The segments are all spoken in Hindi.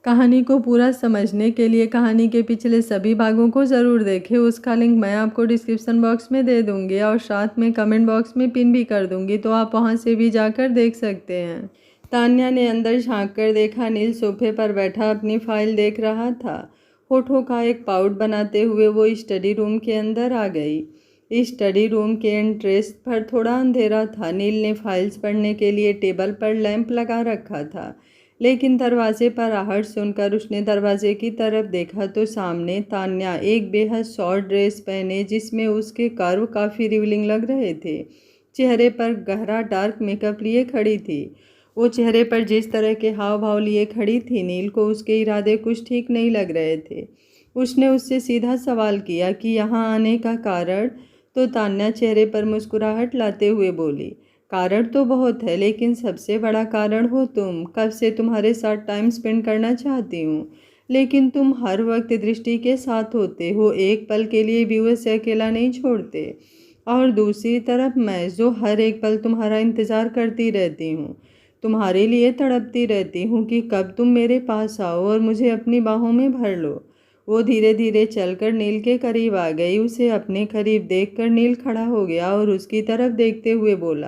कहानी को पूरा समझने के लिए कहानी के पिछले सभी भागों को ज़रूर देखें। उसका लिंक मैं आपको डिस्क्रिप्शन बॉक्स में दे दूँगी और साथ में कमेंट बॉक्स में पिन भी कर दूँगी, तो आप वहाँ से भी जाकर देख सकते हैं। तान्या ने अंदर झांक कर देखा। नील सोफे पर बैठा अपनी फाइल देख रहा था। होठों का एक पाउट बनाते हुए वो स्टडी रूम के अंदर आ गई। स्टडी रूम के एंट्रेंस पर थोड़ा अंधेरा था। नील ने फाइल्स पढ़ने के लिए टेबल पर लैंप लगा रखा था, लेकिन दरवाजे पर आहट सुनकर उसने दरवाजे की तरफ देखा तो सामने तान्या एक बेहद शॉर्ट ड्रेस पहने, जिसमें उसके कर्व काफ़ी रिवीलिंग लग रहे थे, चेहरे पर गहरा डार्क मेकअप लिए खड़ी थी। वो चेहरे पर जिस तरह के हाव भाव लिए खड़ी थी, नील को उसके इरादे कुछ ठीक नहीं लग रहे थे। उसने उससे सीधा सवाल किया कि यहाँ आने का कारण, तो तान्या चेहरे पर मुस्कुराहट लाते हुए बोली, कारण तो बहुत है, लेकिन सबसे बड़ा कारण हो तुम। कब से तुम्हारे साथ टाइम स्पेंड करना चाहती हूँ, लेकिन तुम हर वक्त दृष्टि के साथ होते हो, एक पल के लिए भी उसे अकेला नहीं छोड़ते। और दूसरी तरफ मैं, जो हर एक पल तुम्हारा इंतज़ार करती रहती हूँ, तुम्हारे लिए तड़पती रहती हूँ कि कब तुम मेरे पास आओ और मुझे अपनी बाहों में भर लो। वो धीरे धीरे चलकर नील के करीब आ गई। उसे अपने करीब देखकर नील खड़ा हो गया और उसकी तरफ देखते हुए बोला,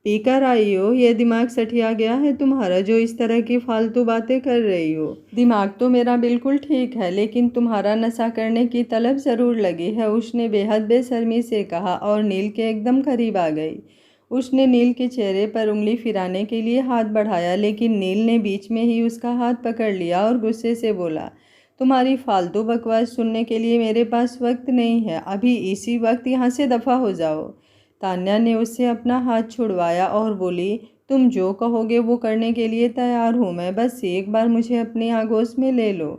पीकर आई हो? ये दिमाग सठिया गया है तुम्हारा, जो इस तरह की फालतू बातें कर रही हो? दिमाग तो मेरा बिल्कुल ठीक है, लेकिन तुम्हारा नशा करने की तलब ज़रूर लगी है, उसने बेहद बेशर्मी से कहा और नील के एकदम करीब आ गई। उसने नील के चेहरे पर उंगली फिराने के लिए हाथ बढ़ाया, लेकिन नील ने बीच में ही उसका हाथ पकड़ लिया और गुस्से से बोला, तुम्हारी फालतू बकवास सुनने के लिए मेरे पास वक्त नहीं है, अभी इसी वक्त यहाँ से दफ़ा हो जाओ। तान्या ने उससे अपना हाथ छुड़वाया और बोली, तुम जो कहोगे वो करने के लिए तैयार हूँ मैं, बस एक बार मुझे अपनी आगोश में ले लो।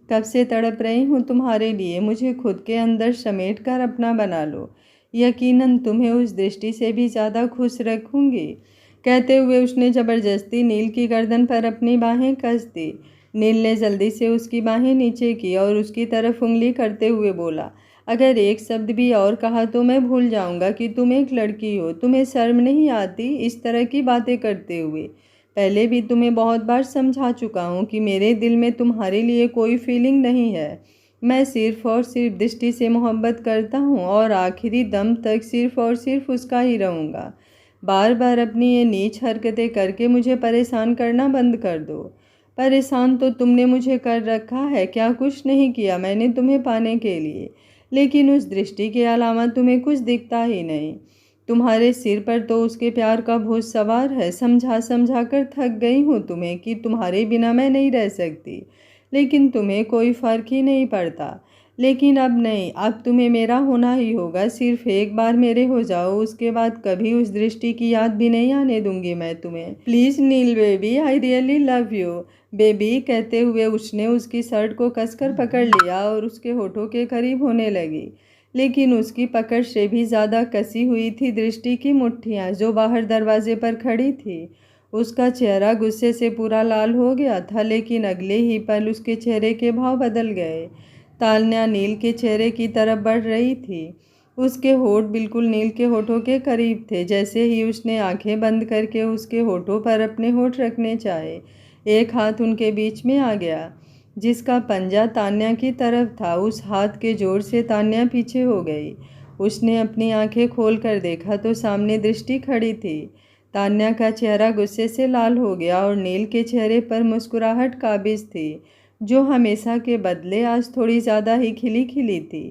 कब से तड़प रही हूँ तुम्हारे लिए, मुझे खुद के अंदर समेट कर अपना बना लो, यकीनन तुम्हें उस दृष्टि से भी ज़्यादा खुश रखूँगी। कहते हुए उसने ज़बरदस्ती नील की गर्दन पर अपनी बाहें कस दी। नील ने जल्दी से उसकी बाहें नीचे की और उसकी तरफ उंगली करते हुए बोला, अगर एक शब्द भी और कहा तो मैं भूल जाऊंगा कि तुम एक लड़की हो। तुम्हें शर्म नहीं आती इस तरह की बातें करते हुए? पहले भी तुम्हें बहुत बार समझा चुका हूँ कि मेरे दिल में तुम्हारे लिए कोई फीलिंग नहीं है। मैं सिर्फ और सिर्फ दृष्टि से मोहब्बत करता हूँ और आखिरी दम तक सिर्फ और सिर्फ उसका ही रहूँगा। बार बार अपनी ये नीच हरकतें करके मुझे परेशान करना बंद कर दो। परेशान तो तुमने मुझे कर रखा है, क्या कुछ नहीं किया मैंने तुम्हें पाने के लिए, लेकिन उस दृष्टि के अलावा तुम्हें कुछ दिखता ही नहीं। तुम्हारे सिर पर तो उसके प्यार का भूत सवार है। समझा समझा कर थक गई हूँ तुम्हें कि तुम्हारे बिना मैं नहीं रह सकती, लेकिन तुम्हें कोई फ़र्क ही नहीं पड़ता। लेकिन अब नहीं, अब तुम्हें मेरा होना ही होगा। सिर्फ एक बार मेरे हो जाओ, उसके बाद कभी उस दृष्टि की याद भी नहीं आने दूंगी मैं तुम्हें। Please Neel baby, I really love you baby. कहते हुए उसने उसकी शर्ट को कसकर पकड़ लिया और उसके होठों के करीब होने लगी, लेकिन उसकी पकड़ से भी ज़्यादा कसी हुई थी दृष्टि की मुट्ठियाँ, जो बाहर दरवाजे पर खड़ी थी। उसका चेहरा गुस्से से पूरा लाल हो गया था, लेकिन अगले ही पल उसके चेहरे के भाव बदल गए। तान्या नील के चेहरे की तरफ बढ़ रही थी। उसके होठ बिल्कुल नील के होठों के करीब थे। जैसे ही उसने आंखें बंद करके उसके होठों पर अपने होठ रखने चाहे, एक हाथ उनके बीच में आ गया, जिसका पंजा तान्या की तरफ था। उस हाथ के जोर से तान्या पीछे हो गई। उसने अपनी आंखें खोल कर देखा तो सामने दृष्टि खड़ी थी। तान्या का चेहरा गुस्से से लाल हो गया और नील के चेहरे पर मुस्कुराहट काबिज थी, जो हमेशा के बदले आज थोड़ी ज़्यादा ही खिली खिली थी।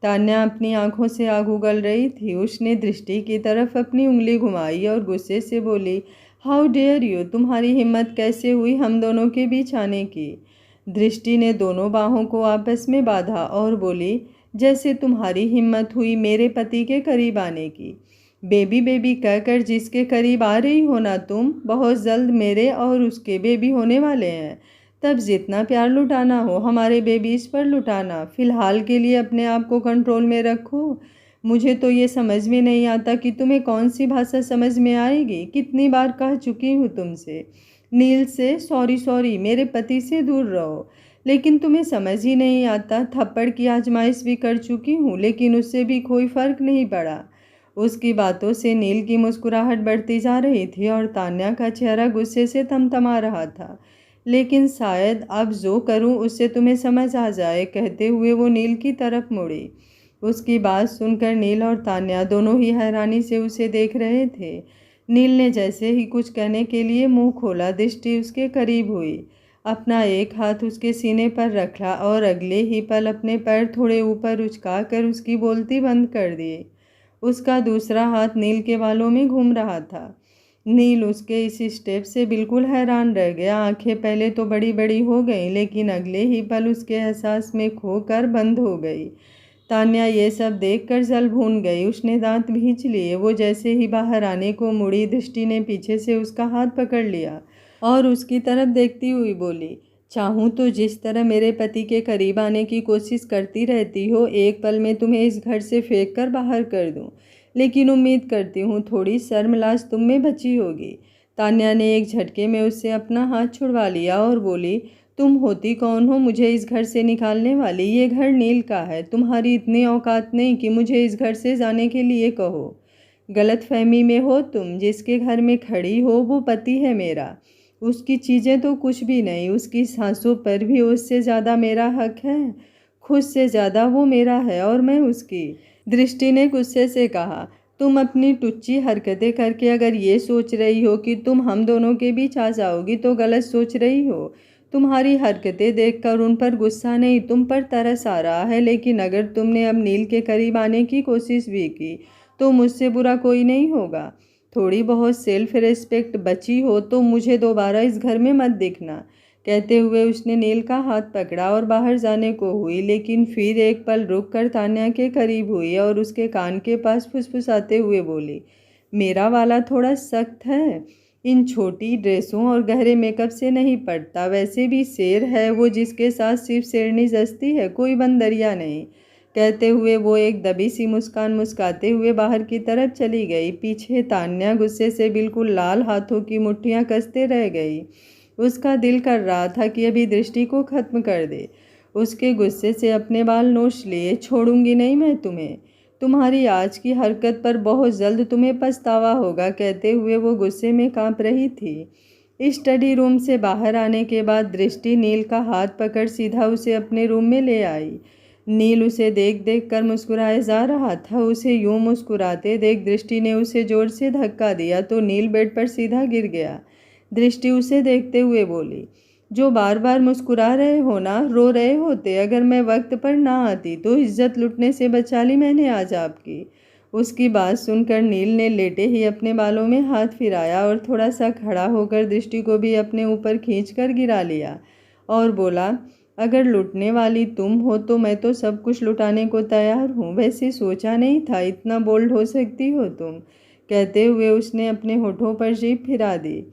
तान्या अपनी आंखों से आग उगल रही थी। उसने दृष्टि की तरफ अपनी उंगली घुमाई और गुस्से से बोली, हाउ डेयर यू, तुम्हारी हिम्मत कैसे हुई हम दोनों के बीच आने की? दृष्टि ने दोनों बाहों को आपस में बांधा और बोली, जैसे तुम्हारी हिम्मत हुई मेरे पति के करीब आने की। बेबी बेबी कहकर जिसके करीब आ रही हो ना तुम, बहुत जल्द मेरे और उसके बेबी होने वाले हैं। तब जितना प्यार लुटाना हो हमारे बेबीज पर लुटाना। फिलहाल के लिए अपने आप को कंट्रोल में रखो। मुझे तो ये समझ में नहीं आता कि तुम्हें कौन सी भाषा समझ में आएगी। कितनी बार कह चुकी हूँ तुमसे, नील से सॉरी सॉरी, मेरे पति से दूर रहो, लेकिन तुम्हें समझ ही नहीं आता। थप्पड़ की आजमाइश भी कर चुकी हूँ, लेकिन उससे भी कोई फ़र्क नहीं पड़ा। उसकी बातों से नील की मुस्कुराहट बढ़ती जा रही थी और तान्या का चेहरा गुस्से से तमतमा रहा था। लेकिन शायद अब जो करूं उससे तुम्हें समझ आ जाए। कहते हुए वो नील की तरफ मुड़ी। उसकी बात सुनकर नील और तान्या दोनों ही हैरानी से उसे देख रहे थे। नील ने जैसे ही कुछ कहने के लिए मुंह खोला, दृष्टि उसके करीब हुई, अपना एक हाथ उसके सीने पर रखा और अगले ही पल अपने पैर थोड़े ऊपर उचका कर उसकी बोलती बंद कर दी। उसका दूसरा हाथ नील के बालों में घूम रहा था। नील उसके इस स्टेप से बिल्कुल हैरान रह गया। आंखें पहले तो बड़ी बड़ी हो गईं, लेकिन अगले ही पल उसके एहसास में खोकर बंद हो गई। तान्या ये सब देखकर जल भून गई। उसने दांत भींच लिए। वो जैसे ही बाहर आने को मुड़ी, दृष्टि ने पीछे से उसका हाथ पकड़ लिया और उसकी तरफ देखती हुई बोली, चाहूँ तो जिस तरह मेरे पति के करीब आने की कोशिश करती रहती हो, एक पल में तुम्हें इस घर से फेंक कर बाहर कर दूँ। लेकिन उम्मीद करती हूँ थोड़ी शर्मलाज तुम में बची होगी। तान्या ने एक झटके में उससे अपना हाथ छुड़वा लिया और बोली, तुम होती कौन हो मुझे इस घर से निकालने वाली? ये घर नील का है। तुम्हारी इतनी औकात नहीं कि मुझे इस घर से जाने के लिए कहो। गलतफहमी में हो तुम। जिसके घर में खड़ी हो वो पति है मेरा। उसकी चीज़ें तो कुछ भी नहीं, उसकी सांसों पर भी उससे ज़्यादा मेरा हक है। खुद से ज़्यादा वो मेरा है और मैं उसकी। दृष्टि ने गुस्से से कहा, तुम अपनी टुच्ची हरकतें करके अगर ये सोच रही हो कि तुम हम दोनों के बीच आ जाओगी तो गलत सोच रही हो। तुम्हारी हरकतें देखकर उन पर गुस्सा नहीं, तुम पर तरस आ रहा है। लेकिन अगर तुमने अब नील के करीब आने की कोशिश भी की तो मुझसे बुरा कोई नहीं होगा। थोड़ी बहुत सेल्फ रिस्पेक्ट बची हो तो मुझे दोबारा इस घर में मत दिखना। कहते हुए उसने नील का हाथ पकड़ा और बाहर जाने को हुई, लेकिन फिर एक पल रुक कर तान्या के करीब हुई और उसके कान के पास फुसफुसाते हुए बोली, मेरा वाला थोड़ा सख्त है, इन छोटी ड्रेसों और गहरे मेकअप से नहीं पड़ता। वैसे भी शेर है वो, जिसके साथ सिर्फ शेरनी जचती है, कोई बंदरिया नहीं। कहते हुए वो एक दबी सी मुस्कान मुस्काते हुए बाहर की तरफ चली गई। पीछे तान्या गुस्से से बिल्कुल लाल हाथों की मुट्ठियां कसते रह गई। उसका दिल कर रहा था कि अभी दृष्टि को खत्म कर दे। उसके गुस्से से अपने बाल नोच लिए। छोड़ूंगी नहीं मैं तुम्हें। तुम्हारी आज की हरकत पर बहुत जल्द तुम्हें पछतावा होगा। कहते हुए वो गुस्से में कांप रही थी। स्टडी रूम से बाहर आने के बाद दृष्टि नील का हाथ पकड़ सीधा उसे अपने रूम में ले आई। नील उसे देख देख कर मुस्कुराए जा रहा था। उसे यूं मुस्कुराते देख दृष्टि ने उसे जोर से धक्का दिया तो नील बेड पर सीधा गिर गया। दृष्टि उसे देखते हुए बोली, जो बार बार मुस्कुरा रहे हो ना, रो रहे होते। अगर मैं वक्त पर ना आती तो इज्जत लुटने से बचा ली मैंने आज आपकी। उसकी बात सुनकर नील ने लेटे ही अपने बालों में हाथ फिराया और थोड़ा सा खड़ा होकर दृष्टि को भी अपने ऊपर खींचकर गिरा लिया और बोला, अगर लुटने वाली तुम हो तो मैं तो सब कुछ लुटाने को तैयार हूँ। वैसे सोचा नहीं था इतना बोल्ड हो सकती हो तुम। कहते हुए उसने अपने होठों पर जीभ फिरा दी।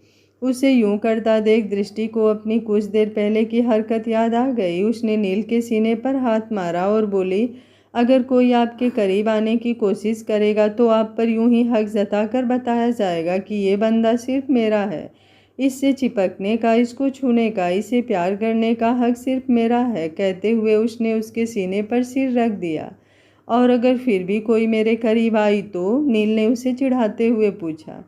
उसे यूं करता देख दृष्टि को अपनी कुछ देर पहले की हरकत याद आ गई। उसने नील के सीने पर हाथ मारा और बोली, अगर कोई आपके करीब आने की कोशिश करेगा तो आप पर यूं ही हक जताकर बताया जाएगा कि ये बंदा सिर्फ मेरा है। इससे चिपकने का, इसको छूने का, इसे प्यार करने का हक सिर्फ मेरा है। कहते हुए उसने उसके सीने पर सिर रख दिया। और अगर फिर भी कोई मेरे करीब आई तो? नील ने उसे चिढ़ाते हुए पूछा।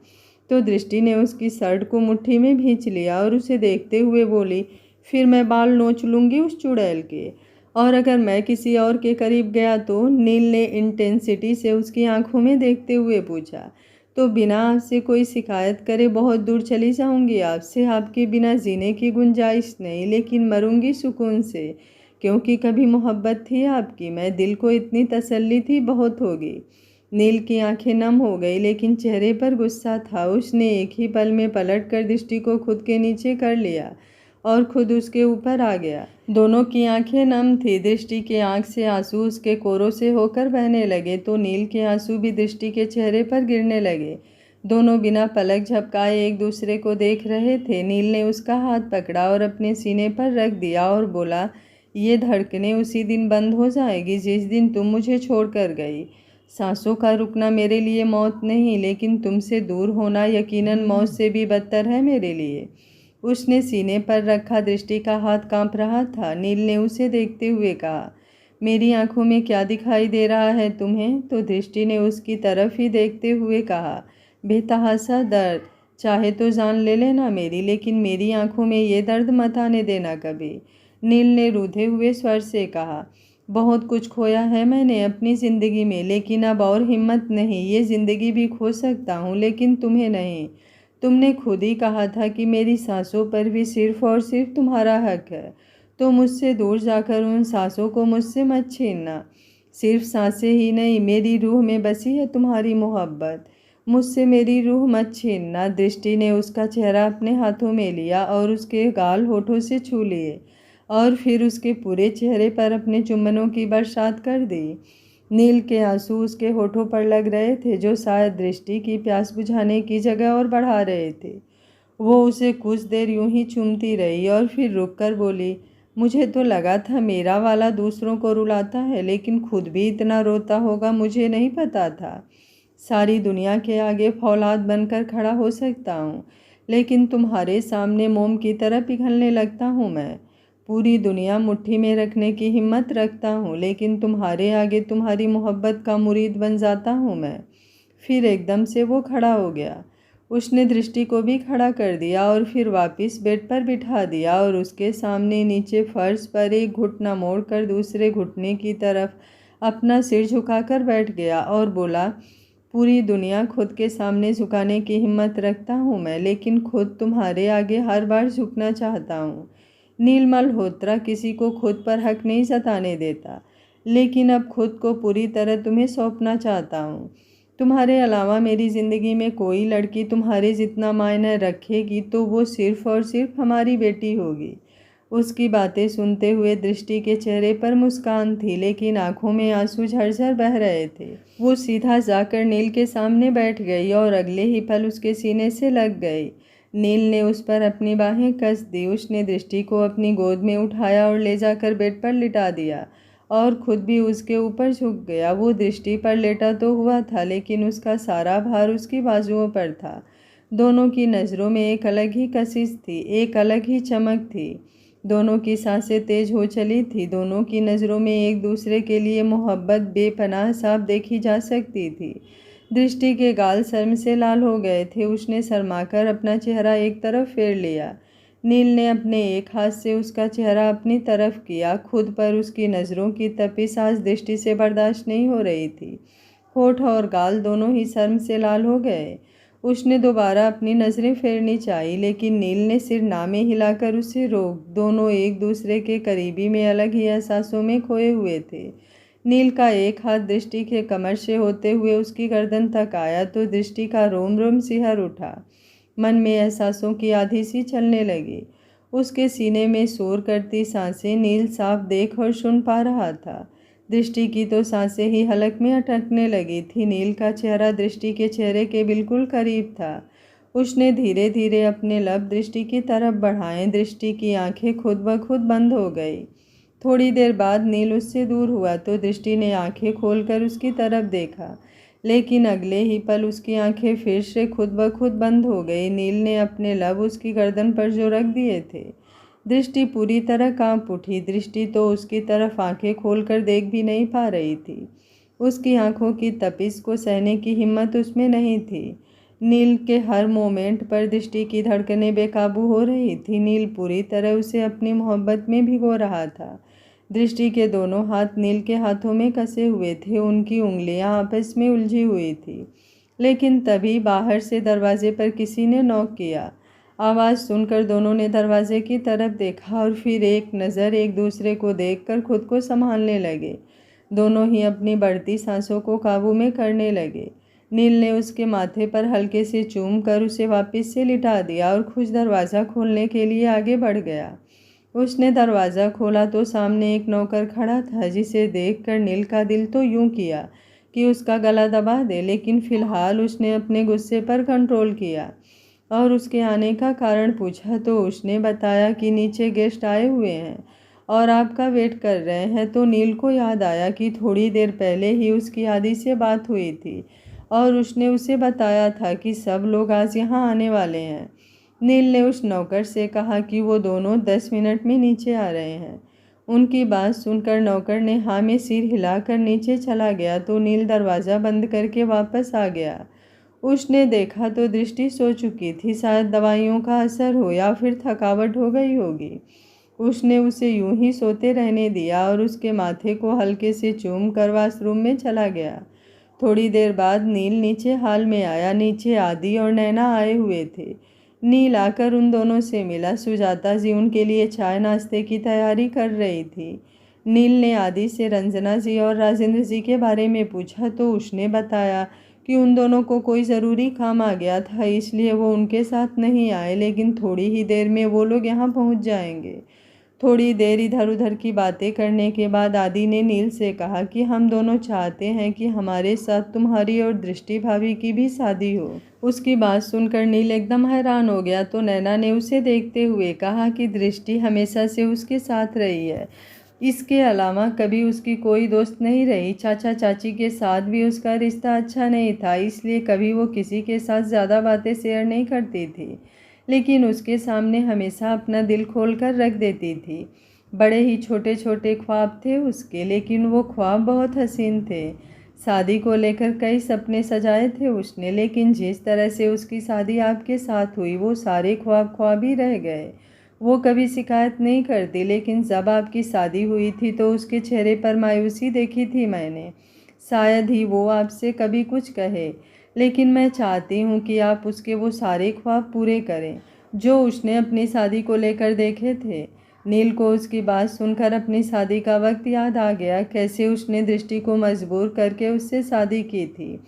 तो दृष्टि ने उसकी शर्ट को मुट्ठी में भींच लिया और उसे देखते हुए बोली, फिर मैं बाल नोच लूँगी उस चुड़ैल के। और अगर मैं किसी और के करीब गया तो? नील ने इंटेंसिटी से उसकी आंखों में देखते हुए पूछा। तो बिना आपसे कोई शिकायत करे बहुत दूर चली जाऊंगी आपसे। आपके बिना जीने की गुंजाइश नहीं, लेकिन मरूंगी सुकून से, क्योंकि कभी मोहब्बत थी आपकी। मैं दिल को इतनी तसल्ली थी, बहुत होगी। नील की आंखें नम हो गई, लेकिन चेहरे पर गुस्सा था। उसने एक ही पल में पलटकर दृष्टि को खुद के नीचे कर लिया और खुद उसके ऊपर आ गया। दोनों की आंखें नम थी। दृष्टि के आंख से आंसू उसके कोरों से होकर बहने लगे तो नील के आंसू भी दृष्टि के चेहरे पर गिरने लगे। दोनों बिना पलक झपकाए एक दूसरे को देख रहे थे। नील ने उसका हाथ पकड़ा और अपने सीने पर रख दिया और बोला, ये धड़कनें उसी दिन बंद हो जाएगी जिस दिन तुम मुझे छोड़कर गई। सांसों का रुकना मेरे लिए मौत नहीं, लेकिन तुमसे दूर होना यकीनन मौत से भी बदतर है मेरे लिए। उसने सीने पर रखा दृष्टि का हाथ कांप रहा था। नील ने उसे देखते हुए कहा, मेरी आंखों में क्या दिखाई दे रहा है तुम्हें? तो दृष्टि ने उसकी तरफ ही देखते हुए कहा, बेतहासा दर्द। चाहे तो जान ले लेना मेरी, लेकिन मेरी आंखों में ये दर्द मत आने देना कभी। नील ने रूठे हुए स्वर से कहा, बहुत कुछ खोया है मैंने अपनी ज़िंदगी में, लेकिन अब और हिम्मत नहीं। ये ज़िंदगी भी खो सकता हूँ लेकिन तुम्हें नहीं। तुमने खुद ही कहा था कि मेरी सांसों पर भी सिर्फ और सिर्फ तुम्हारा हक है। तो मुझसे दूर जाकर उन सांसों को मुझसे मत छीनना। सिर्फ सांसें ही नहीं, मेरी रूह में बसी है तुम्हारी मोहब्बत। मुझसे मेरी रूह मत छीनना। दृष्टि ने उसका चेहरा अपने हाथों में लिया और उसके गाल होठों से छू लिए और फिर उसके पूरे चेहरे पर अपने चुम्बनों की बरसात कर दी। नील के आंसू उसके होठों पर लग रहे थे, जो शायद दृष्टि की प्यास बुझाने की जगह और बढ़ा रहे थे। वो उसे कुछ देर यूं ही चूमती रही और फिर रुककर बोली, मुझे तो लगा था मेरा वाला दूसरों को रुलाता है, लेकिन खुद भी इतना रोता होगा मुझे नहीं पता था। सारी दुनिया के आगे फौलाद बनकर खड़ा हो सकता हूँ, लेकिन तुम्हारे सामने मोम की तरह पिघलने लगता हूँ मैं। पूरी दुनिया मुट्ठी में रखने की हिम्मत रखता हूँ, लेकिन तुम्हारे आगे तुम्हारी मोहब्बत का मुरीद बन जाता हूँ मैं। फिर एकदम से वो खड़ा हो गया। उसने दृष्टि को भी खड़ा कर दिया और फिर वापस बेड पर बिठा दिया और उसके सामने नीचे फर्श पर एक घुटना मोड़कर दूसरे घुटने की तरफ अपना सिर झुकाकर बैठ गया और बोला, पूरी दुनिया खुद के सामने झुकाने की हिम्मत रखता हूँ मैं, लेकिन खुद तुम्हारे आगे हर बार झुकना चाहता हूँ। नील मल्होत्रा किसी को खुद पर हक नहीं जताने देता, लेकिन अब खुद को पूरी तरह तुम्हें सौंपना चाहता हूँ। तुम्हारे अलावा मेरी ज़िंदगी में कोई लड़की तुम्हारे जितना मायने रखेगी तो वो सिर्फ़ और सिर्फ हमारी बेटी होगी। उसकी बातें सुनते हुए दृष्टि के चेहरे पर मुस्कान थी, लेकिन आंखों में आंसू झरझर बह रहे थे। वो सीधा जाकर नील के सामने बैठ गई और अगले ही पल उसके सीने से लग गई। नील ने उस पर अपनी बाहें कस दी। उसने दृष्टि को अपनी गोद में उठाया और ले जाकर बेड पर लिटा दिया और खुद भी उसके ऊपर झुक गया। वो दृष्टि पर लेटा तो हुआ था, लेकिन उसका सारा भार उसकी बाजुओं पर था। दोनों की नज़रों में एक अलग ही कशिश थी, एक अलग ही चमक थी। दोनों की सांसें तेज हो चली थी। दोनों की नज़रों में एक दूसरे के लिए मोहब्बत बेपनाह साफ देखी जा सकती थी। दृष्टि के गाल शर्म से लाल हो गए थे। उसने शर्माकर अपना चेहरा एक तरफ फेर लिया। नील ने अपने एक हाथ से उसका चेहरा अपनी तरफ किया। खुद पर उसकी नज़रों की तपिश आज दृष्टि से बर्दाश्त नहीं हो रही थी। होठ और गाल दोनों ही शर्म से लाल हो गए। उसने दोबारा अपनी नज़रें फेरनी चाही, लेकिन नील ने सिर नामे हिलाकर उसे रोक। दोनों एक दूसरे के करीबी में अलग ही एहसासों में खोए हुए थे। नील का एक हाथ दृष्टि के कमर से होते हुए उसकी गर्दन तक आया तो दृष्टि का रोम रोम सिहर उठा। मन में एहसासों की आधी सी चलने लगी। उसके सीने में शोर करती सांसें नील साफ देख और सुन पा रहा था। दृष्टि की तो सांसें ही हलक में अटकने लगी थी। नील का चेहरा दृष्टि के चेहरे के बिल्कुल करीब था। उसने धीरे धीरे अपने लब दृष्टि की तरफ बढ़ाए। दृष्टि की आंखें खुद ब खुद बंद हो गई। थोड़ी देर बाद नील उससे दूर हुआ तो दृष्टि ने आंखें खोलकर उसकी तरफ देखा, लेकिन अगले ही पल उसकी आंखें फिर से खुद ब खुद बंद हो गई। नील ने अपने लब उसकी गर्दन पर जो रख दिए थे। दृष्टि पूरी तरह कांप उठी। दृष्टि तो उसकी तरफ आंखें खोलकर देख भी नहीं पा रही थी। उसकी आंखों की तपिश को सहने की हिम्मत उसमें नहीं थी। नील के हर मोमेंट पर दृष्टि की धड़कनें बेकाबू हो रही थी। नील पूरी तरह उसे अपनी मोहब्बत में भिगो रहा था। दृष्टि के दोनों हाथ नील के हाथों में कसे हुए थे। उनकी उंगलियां आपस में उलझी हुई थी। लेकिन तभी बाहर से दरवाजे पर किसी ने नॉक किया। आवाज़ सुनकर दोनों ने दरवाजे की तरफ देखा और फिर एक नज़र एक दूसरे को देखकर खुद को संभालने लगे। दोनों ही अपनी बढ़ती सांसों को काबू में करने लगे। नील ने उसके माथे पर हल्के से चूम कर उसे वापस से लिटा दिया और खुद दरवाज़ा खोलने के लिए आगे बढ़ गया। उसने दरवाज़ा खोला तो सामने एक नौकर खड़ा था, जिसे देखकर नील का दिल तो यूं किया कि उसका गला दबा दे, लेकिन फ़िलहाल उसने अपने गुस्से पर कंट्रोल किया और उसके आने का कारण पूछा तो उसने बताया कि नीचे गेस्ट आए हुए हैं और आपका वेट कर रहे हैं। तो नील को याद आया कि थोड़ी देर पहले ही उसकी आदि से बात हुई थी और उसने उसे बताया था कि सब लोग आज यहाँ आने वाले हैं। नील ने उस नौकर से कहा कि वो दोनों 10 मिनट में नीचे आ रहे हैं। उनकी बात सुनकर नौकर ने हाँ में सिर हिलाकर नीचे चला गया तो नील दरवाज़ा बंद करके वापस आ गया। उसने देखा तो दृष्टि सो चुकी थी। शायद दवाइयों का असर हो या फिर थकावट हो गई होगी। उसने उसे यूं ही सोते रहने दिया और उसके माथे को हल्के से चूम कर वॉशरूम में चला गया। थोड़ी देर बाद नील नीचे हाल में आया। नीचे आदि और नैना आए हुए थे। नील आकर उन दोनों से मिला। सुजाता जी उनके लिए चाय नाश्ते की तैयारी कर रही थी। नील ने आदि से रंजना जी और राजेंद्र जी के बारे में पूछा तो उसने बताया कि उन दोनों को कोई ज़रूरी काम आ गया था, इसलिए वो उनके साथ नहीं आए, लेकिन थोड़ी ही देर में वो लोग यहाँ पहुँच जाएंगे। थोड़ी देर इधर उधर की बातें करने के बाद आदि ने नील से कहा कि हम दोनों चाहते हैं कि हमारे साथ तुम्हारी और दृष्टि भाभी की भी शादी हो। उसकी बात सुनकर नील एकदम हैरान हो गया तो नैना ने उसे देखते हुए कहा कि दृष्टि हमेशा से उसके साथ रही है। इसके अलावा कभी उसकी कोई दोस्त नहीं रही। चाचा चाची के साथ भी उसका रिश्ता अच्छा नहीं था, इसलिए कभी वो किसी के साथ ज़्यादा बातें शेयर नहीं करती थी, लेकिन उसके सामने हमेशा अपना दिल खोल कर रख देती थी। बड़े ही छोटे छोटे ख्वाब थे उसके, लेकिन वो ख्वाब बहुत हसीन थे। शादी को लेकर कई सपने सजाए थे उसने, लेकिन जिस तरह से उसकी शादी आपके साथ हुई वो सारे ख्वाब ख्वाब ही रह गए। वो कभी शिकायत नहीं करती, लेकिन जब आपकी शादी हुई थी तो उसके चेहरे पर मायूसी देखी थी मैंने। शायद ही वो आपसे कभी कुछ कहे, लेकिन मैं चाहती हूँ कि आप उसके वो सारे ख्वाब पूरे करें जो उसने अपनी शादी को लेकर देखे थे। नील को उसकी बात सुनकर अपनी शादी का वक्त याद आ गया, कैसे उसने दृष्टि को मजबूर करके उससे शादी की थी।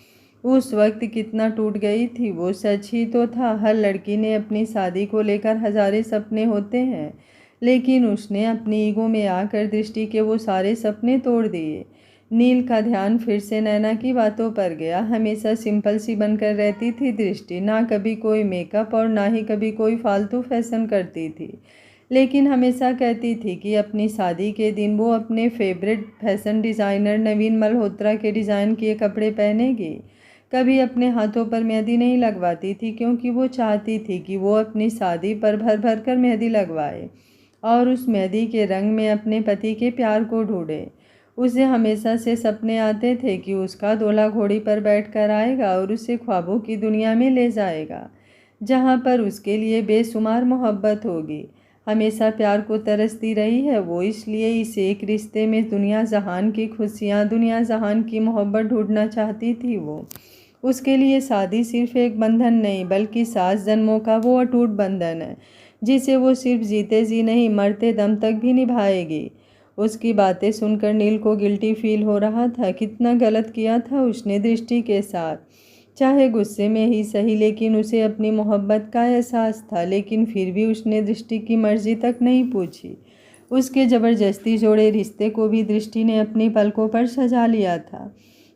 उस वक्त कितना टूट गई थी वो। सच ही तो था, हर लड़की ने अपनी शादी को लेकर हजारे सपने होते हैं, लेकिन उसने अपनी ईगो में आकर दृष्टि के वो सारे सपने तोड़ दिए। नील का ध्यान फिर से नैना की बातों पर गया। हमेशा सिंपल सी बनकर रहती थी दृष्टि, ना कभी कोई मेकअप और ना ही कभी कोई फालतू फैशन करती थी, लेकिन हमेशा कहती थी कि अपनी शादी के दिन वो अपने फेवरेट फैशन डिज़ाइनर नवीन मल्होत्रा के डिज़ाइन किए कपड़े पहनेगी। कभी अपने हाथों पर मेहंदी नहीं लगवाती थी, क्योंकि वो चाहती थी कि वो अपनी शादी पर भर भर कर मेहंदी लगवाए और उस मेहंदी के रंग में अपने पति के प्यार को ढूंढे। उसे हमेशा से सपने आते थे कि उसका दूल्हा घोड़ी पर बैठकर आएगा और उसे ख्वाबों की दुनिया में ले जाएगा, जहाँ पर उसके लिए बेशुमार मोहब्बत होगी। हमेशा प्यार को तरसती रही है वो, इसलिए इस एक रिश्ते में दुनिया जहान की खुशियाँ, दुनिया जहान की मोहब्बत ढूंढना चाहती थी वो। उसके लिए शादी सिर्फ एक बंधन नहीं, बल्कि 7 जन्मों का वो अटूट बंधन है, जिसे वो सिर्फ जीते जी नहीं, मरते दम तक भी निभाएगी। उसकी बातें सुनकर नील को गिल्टी फील हो रहा था। कितना गलत किया था उसने दृष्टि के साथ। चाहे गुस्से में ही सही, लेकिन उसे अपनी मोहब्बत का एहसास था, लेकिन फिर भी उसने दृष्टि की मर्जी तक नहीं पूछी। उसके ज़बरदस्ती जोड़े रिश्ते को भी दृष्टि ने अपनी पलकों पर सजा लिया था।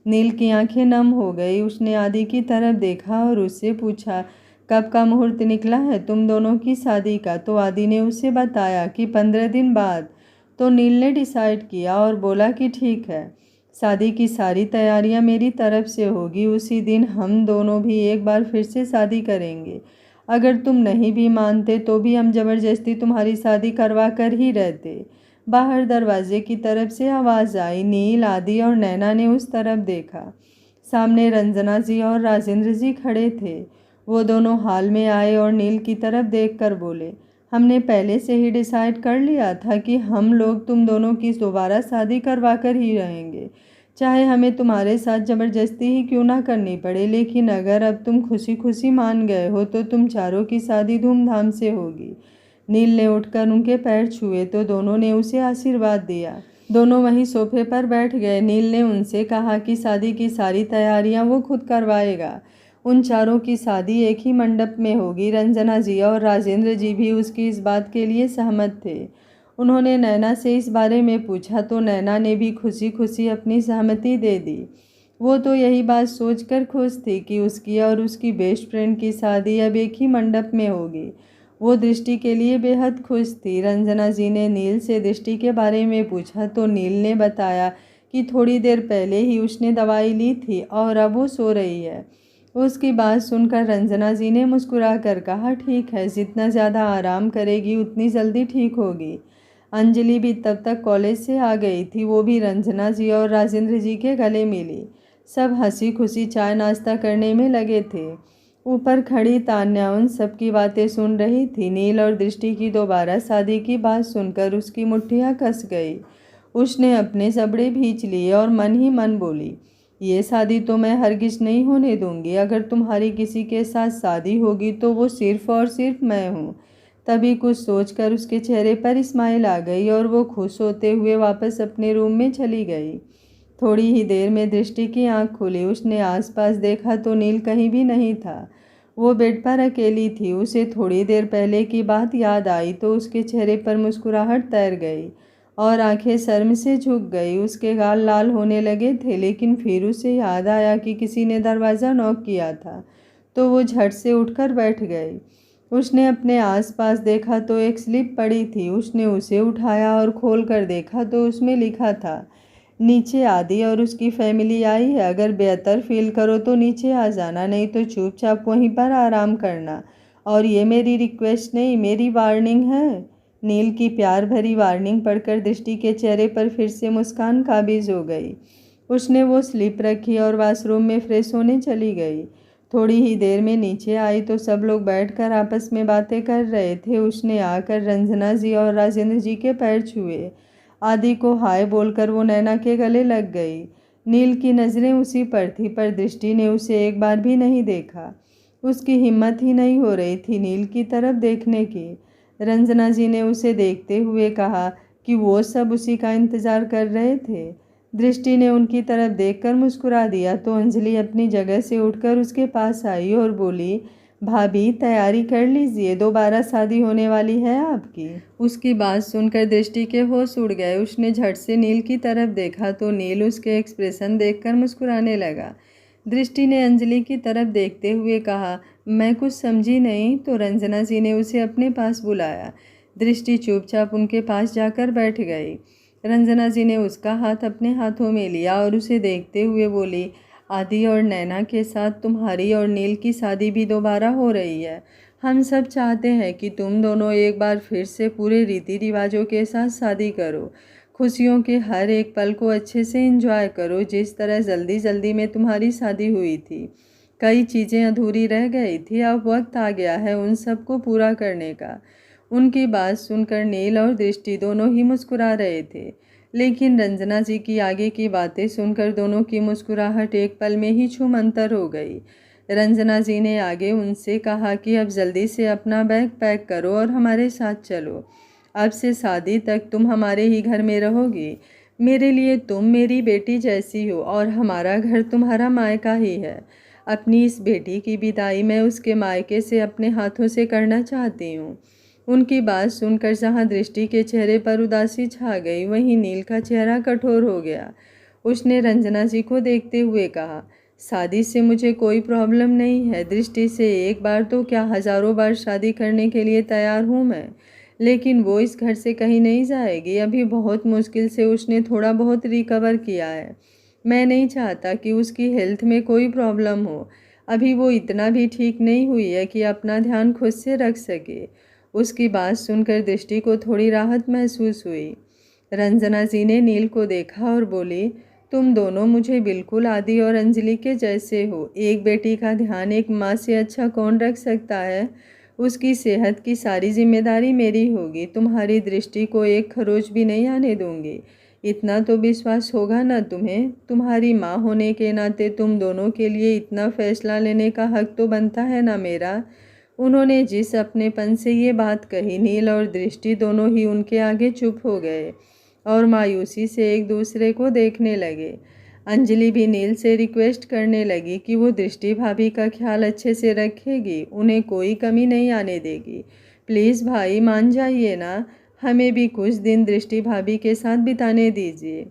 नील की आंखें नम हो गई। उसने आदि की तरफ देखा और उससे पूछा, कब का मुहूर्त निकला है तुम दोनों की शादी का? तो आदि ने उसे बताया कि 15 दिन बाद। तो नील ने डिसाइड किया और बोला कि ठीक है, शादी की सारी तैयारियां मेरी तरफ से होगी। उसी दिन हम दोनों भी एक बार फिर से शादी करेंगे। अगर तुम नहीं भी मानते तो भी हम ज़बरदस्ती तुम्हारी शादी करवा कर ही रहते। बाहर दरवाजे की तरफ से आवाज़ आई। नील, आदि और नैना ने उस तरफ देखा। सामने रंजना जी और राजेंद्र जी खड़े थे। वो दोनों हाल में आए और नील की तरफ देखकर बोले, हमने पहले से ही डिसाइड कर लिया था कि हम लोग तुम दोनों की दोबारा शादी करवा कर ही रहेंगे, चाहे हमें तुम्हारे साथ ज़बरदस्ती ही क्यों ना करनी पड़े। लेकिन अगर अब तुम खुशी खुशी मान गए हो तो तुम चारों की शादी धूमधाम से होगी। नील ने उठकर उनके पैर छुए तो दोनों ने उसे आशीर्वाद दिया। दोनों वहीं सोफे पर बैठ गए। नील ने उनसे कहा कि शादी की सारी तैयारियां वो खुद करवाएगा। उन चारों की शादी एक ही मंडप में होगी। रंजना जी और राजेंद्र जी भी उसकी इस बात के लिए सहमत थे। उन्होंने नैना से इस बारे में पूछा तो नैना ने भी खुशी खुशी अपनी सहमति दे दी। वो तो यही बात सोचकर खुश थी कि उसकी और उसकी बेस्ट फ्रेंड की शादी अब एक ही मंडप में होगी। वो दृष्टि के लिए बेहद खुश थी। रंजना जी ने नील से दृष्टि के बारे में पूछा तो नील ने बताया कि थोड़ी देर पहले ही उसने दवाई ली थी और अब वो सो रही है। उसकी बात सुनकर रंजना जी ने मुस्कुराकर कहा, ठीक है, जितना ज़्यादा आराम करेगी उतनी जल्दी ठीक होगी। अंजलि भी तब तक कॉलेज से आ गई थी। वो भी रंजना जी और राजेंद्र जी के गले मिली। सब हंसी खुशी चाय नाश्ता करने में लगे थे। ऊपर खड़ी तान्या उन सबकी बातें सुन रही थी। नील और दृष्टि की दोबारा शादी की बात सुनकर उसकी मुट्ठियाँ कस गई। उसने अपने जबड़े भींच लिए और मन ही मन बोली, ये शादी तो मैं हरगिज नहीं होने दूंगी। अगर तुम्हारी किसी के साथ शादी होगी तो वो सिर्फ और सिर्फ मैं हूँ। तभी कुछ सोचकर उसके चेहरे पर स्माइल आ गई और वो खुश होते हुए वापस अपने रूम में चली गई। थोड़ी ही देर में दृष्टि की आंख खुली। उसने आसपास देखा तो नील कहीं भी नहीं था। वो बेड पर अकेली थी। उसे थोड़ी देर पहले की बात याद आई तो उसके चेहरे पर मुस्कुराहट तैर गई और आंखें शर्म से झुक गई। उसके गाल लाल होने लगे थे, लेकिन फिर उसे याद आया कि किसी ने दरवाज़ा नॉक किया था तो वो झट से उठकर बैठ गई। उसने अपने आसपास देखा तो एक स्लिप पड़ी थी। उसने उसे उठाया और खोल कर देखा तो उसमें लिखा था, नीचे आदि और उसकी फैमिली आई है। अगर बेहतर फील करो तो नीचे आ जाना, नहीं तो चुपचाप वहीं पर आराम करना। और ये मेरी रिक्वेस्ट नहीं, मेरी वार्निंग है। नील की प्यार भरी वार्निंग पढ़कर दृष्टि के चेहरे पर फिर से मुस्कान काबिज हो गई। उसने वो स्लिप रखी और वॉशरूम में फ्रेश होने चली गई। थोड़ी ही देर में नीचे आई तो सब लोग बैठकर आपस में बातें कर रहे थे। उसने आकर रंजना जी और राजेंद्र जी के पैर छुए। आदि को हाय बोलकर वो नैना के गले लग गई। नील की नज़रें उसी पर थी, पर दृष्टि ने उसे एक बार भी नहीं देखा। उसकी हिम्मत ही नहीं हो रही थी नील की तरफ देखने की। रंजना जी ने उसे देखते हुए कहा कि वो सब उसी का इंतज़ार कर रहे थे। दृष्टि ने उनकी तरफ देखकर मुस्कुरा दिया तो अंजलि अपनी जगह से उठकर उसके पास आई और बोली, भाभी तैयारी कर लीजिए, दोबारा शादी होने वाली है आपकी। उसकी बात सुनकर दृष्टि के होश उड़ गए। उसने झट से नील की तरफ देखा तो नील उसके एक्सप्रेशन देखकर मुस्कुराने लगा। दृष्टि ने अंजलि की तरफ देखते हुए कहा, मैं कुछ समझी नहीं। तो रंजना जी ने उसे अपने पास बुलाया। दृष्टि चुपचाप उनके पास जाकर बैठ गई। रंजना जी ने उसका हाथ अपने हाथों में लिया और उसे देखते हुए बोली, आदि और नैना के साथ तुम्हारी और नील की शादी भी दोबारा हो रही है। हम सब चाहते हैं कि तुम दोनों एक बार फिर से पूरे रीति रिवाजों के साथ शादी करो। खुशियों के हर एक पल को अच्छे से एंजॉय करो, जिस तरह जल्दी जल्दी में तुम्हारी शादी हुई थी। कई चीज़ें अधूरी रह गई थी, अब वक्त आ गया है उन सबको पूरा करने का। उनकी बात सुनकर नील और दृष्टि दोनों ही मुस्कुरा रहे थे, लेकिन रंजना जी की आगे की बातें सुनकर दोनों की मुस्कुराहट एक पल में ही छूमंतर हो गई। रंजना जी ने आगे उनसे कहा कि अब जल्दी से अपना बैग पैक करो और हमारे साथ चलो। अब से शादी तक तुम हमारे ही घर में रहोगी। मेरे लिए तुम मेरी बेटी जैसी हो और हमारा घर तुम्हारा मायका ही है। अपनी इस बेटी की विदाई मैं उसके मायके से अपने हाथों से करना चाहती हूँ। उनकी बात सुनकर जहाँ दृष्टि के चेहरे पर उदासी छा गई, वहीं नील का चेहरा कठोर हो गया। उसने रंजना जी को देखते हुए कहा, शादी से मुझे कोई प्रॉब्लम नहीं है। दृष्टि से एक बार तो क्या हज़ारों बार शादी करने के लिए तैयार हूँ मैं, लेकिन वो इस घर से कहीं नहीं जाएगी। अभी बहुत मुश्किल से उसने थोड़ा बहुत रिकवर किया है। मैं नहीं चाहता कि उसकी हेल्थ में कोई प्रॉब्लम हो। अभी वो इतना भी ठीक नहीं हुई है कि अपना ध्यान खुद से रख सके। उसकी बात सुनकर दृष्टि को थोड़ी राहत महसूस हुई। रंजना जी ने नील को देखा और बोली, तुम दोनों मुझे बिल्कुल आदि और अंजलि के जैसे हो। एक बेटी का ध्यान एक माँ से अच्छा कौन रख सकता है। उसकी सेहत की सारी जिम्मेदारी मेरी होगी। तुम्हारी दृष्टि को एक खरोच भी नहीं आने दूंगी। इतना तो विश्वास होगा ना तुम्हें। तुम्हारी माँ होने के नाते तुम दोनों के लिए इतना फैसला लेने का हक तो बनता है ना मेरा। उन्होंने जिस अपनेपन से ये बात कही, नील और दृष्टि दोनों ही उनके आगे चुप हो गए और मायूसी से एक दूसरे को देखने लगे। अंजलि भी नील से रिक्वेस्ट करने लगी कि वो दृष्टि भाभी का ख्याल अच्छे से रखेगी, उन्हें कोई कमी नहीं आने देगी। प्लीज़ भाई मान जाइए ना, हमें भी कुछ दिन दृष्टि भाभी के साथ बिताने दीजिए।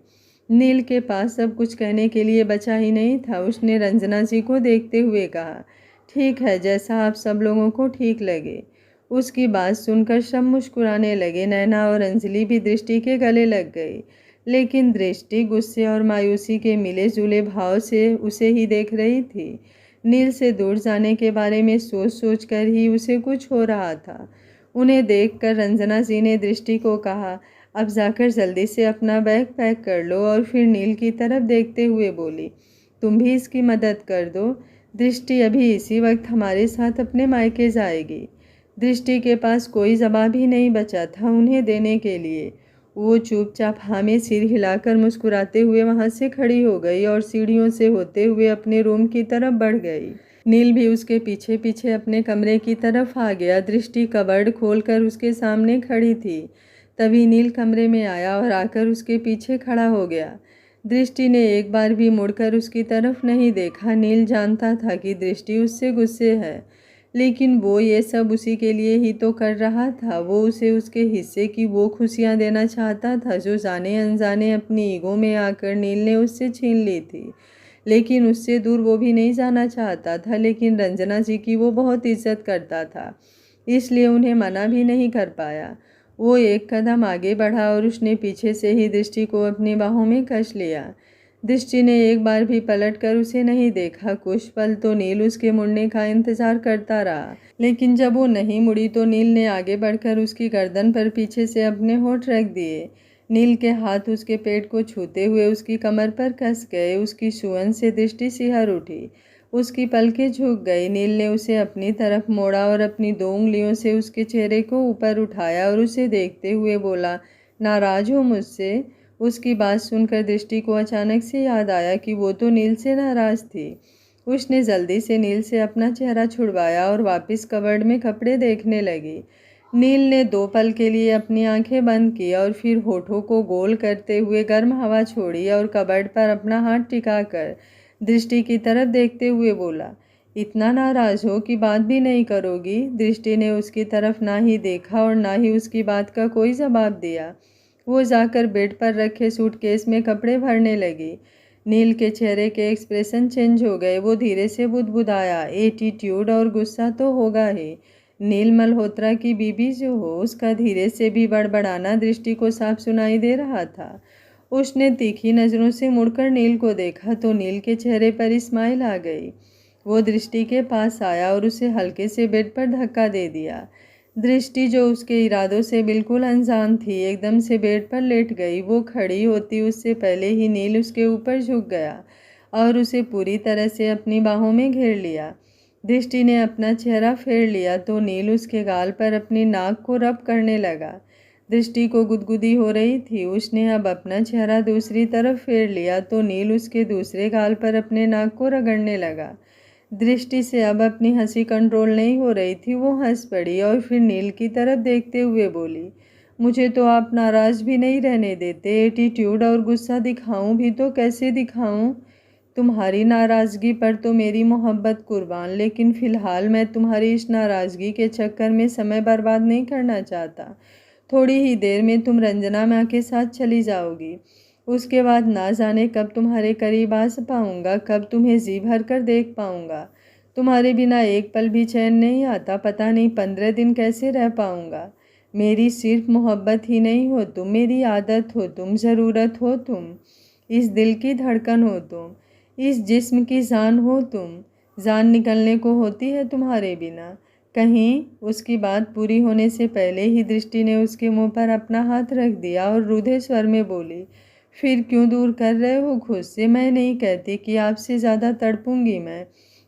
नील के पास सब कुछ कहने के लिए बचा ही नहीं था। उसने रंजना जी को देखते हुए कहा, ठीक है, जैसा आप सब लोगों को ठीक लगे। उसकी बात सुनकर सब मुस्कुराने लगे। नैना और अंजलि भी दृष्टि के गले लग गई, लेकिन दृष्टि गुस्से और मायूसी के मिले जुले भाव से उसे ही देख रही थी। नील से दूर जाने के बारे में सोच सोच कर ही उसे कुछ हो रहा था। उन्हें देखकर रंजना जी ने दृष्टि को कहा, अब जाकर जल्दी से अपना बैग पैक कर लो। और फिर नील की तरफ देखते हुए बोली, तुम भी इसकी मदद कर दो। दृष्टि अभी इसी वक्त हमारे साथ अपने मायके जाएगी। दृष्टि के पास कोई जवाब ही नहीं बचा था उन्हें देने के लिए। वो चुपचाप हाँ में सिर हिलाकर मुस्कुराते हुए वहाँ से खड़ी हो गई और सीढ़ियों से होते हुए अपने रूम की तरफ बढ़ गई। नील भी उसके पीछे पीछे अपने कमरे की तरफ आ गया। दृष्टि कबर्ड खोलकर उसके सामने खड़ी थी। तभी नील कमरे में आया और आकर उसके पीछे खड़ा हो गया। दृष्टि ने एक बार भी मुड़कर उसकी तरफ नहीं देखा। नील जानता था कि दृष्टि उससे गुस्से है, लेकिन वो ये सब उसी के लिए ही तो कर रहा था। वो उसे उसके हिस्से की वो खुशियाँ देना चाहता था जो जाने अनजाने अपनी ईगो में आकर नील ने उससे छीन ली थी। लेकिन उससे दूर वो भी नहीं जाना चाहता था, लेकिन रंजना जी की वो बहुत इज्जत करता था, इसलिए उन्हें मना भी नहीं कर पाया। वो एक कदम आगे बढ़ा और उसने पीछे से ही दृष्टि को अपनी बाहों में कस लिया। दृष्टि ने एक बार भी पलट कर उसे नहीं देखा। कुछ पल तो नील उसके मुड़ने का इंतजार करता रहा, लेकिन जब वो नहीं मुड़ी तो नील ने आगे बढ़कर उसकी गर्दन पर पीछे से अपने होंठ रख दिए। नील के हाथ उसके पेट को छूते हुए उसकी कमर पर कस गए। उसकी छुअन से दृष्टि सिहर उठी, उसकी पलकें झुक गई। नील ने उसे अपनी तरफ मोड़ा और अपनी 2 उंगलियों से उसके चेहरे को ऊपर उठाया और उसे देखते हुए बोला, नाराज हो मुझसे? उसकी बात सुनकर दृष्टि को अचानक से याद आया कि वो तो नील से नाराज थी। उसने जल्दी से नील से अपना चेहरा छुड़वाया और वापस कबर्ड में कपड़े देखने लगी। नील ने 2 पल के लिए अपनी आंखें बंद की और फिर होठों को गोल करते हुए गर्म हवा छोड़ी और कबर्ड पर अपना हाथ टिकाकर दृष्टि की तरफ देखते हुए बोला, इतना नाराज हो कि बात भी नहीं करोगी? दृष्टि ने उसकी तरफ ना ही देखा और ना ही उसकी बात का कोई जवाब दिया। वो जाकर बेड पर रखे सूटकेस में कपड़े भरने लगी। नील के चेहरे के एक्सप्रेशन चेंज हो गए। वो धीरे से बुदबुदाया, एटीट्यूड और गुस्सा तो होगा ही। नील मल्होत्रा की बीबी जो हो, उसका धीरे से भी बड़बड़ाना दृष्टि को साफ सुनाई दे रहा था। उसने तीखी नज़रों से मुड़कर नील को देखा तो नील के चेहरे पर स्माइल आ गई। वो दृष्टि के पास आया और उसे हल्के से बेड पर धक्का दे दिया। दृष्टि, जो उसके इरादों से बिल्कुल अनजान थी, एकदम से बेड पर लेट गई। वो खड़ी होती उससे पहले ही नील उसके ऊपर झुक गया और उसे पूरी तरह से अपनी बाहों में घेर लिया। दृष्टि ने अपना चेहरा फेर लिया तो नील उसके गाल पर अपनी नाक को रब करने लगा। दृष्टि को गुदगुदी हो रही थी। उसने अब अपना चेहरा दूसरी तरफ फेर लिया तो नील उसके दूसरे गाल पर अपने नाक को रगड़ने लगा। दृष्टि से अब अपनी हंसी कंट्रोल नहीं हो रही थी। वो हंस पड़ी और फिर नील की तरफ देखते हुए बोली, मुझे तो आप नाराज़ भी नहीं रहने देते। एटीट्यूड और गुस्सा दिखाऊं भी तो कैसे दिखाऊं? तुम्हारी नाराज़गी पर तो मेरी मोहब्बत कुर्बान, लेकिन फ़िलहाल मैं तुम्हारी इस नाराज़गी के चक्कर में समय बर्बाद नहीं करना चाहता। थोड़ी ही देर में तुम रंजना माँ के साथ चली जाओगी। उसके बाद ना जाने कब तुम्हारे करीब आ पाऊँगा, कब तुम्हें जी भर कर देख पाऊँगा। तुम्हारे बिना एक पल भी चैन नहीं आता। पता नहीं 15 दिन कैसे रह पाऊँगा। मेरी सिर्फ मोहब्बत ही नहीं हो तुम, मेरी आदत हो तुम, ज़रूरत हो तुम, इस दिल की धड़कन हो तुम, इस जिस्म की जान हो तुम। जान निकलने को होती है तुम्हारे बिना। कहीं उसकी बात पूरी होने से पहले ही दृष्टि ने उसके मुंह पर अपना हाथ रख दिया और रूधे स्वर में बोली, फिर क्यों दूर कर रहे हो खुद से? मैं नहीं कहती कि आपसे ज़्यादा तड़पूंगी मैं,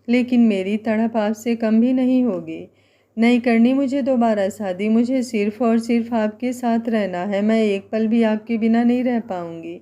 लेकिन मेरी तड़प आपसे कम भी नहीं होगी। नहीं करनी मुझे दोबारा शादी। मुझे सिर्फ़ और सिर्फ आपके साथ रहना है। मैं एक पल भी आपके बिना नहीं रह पाऊँगी।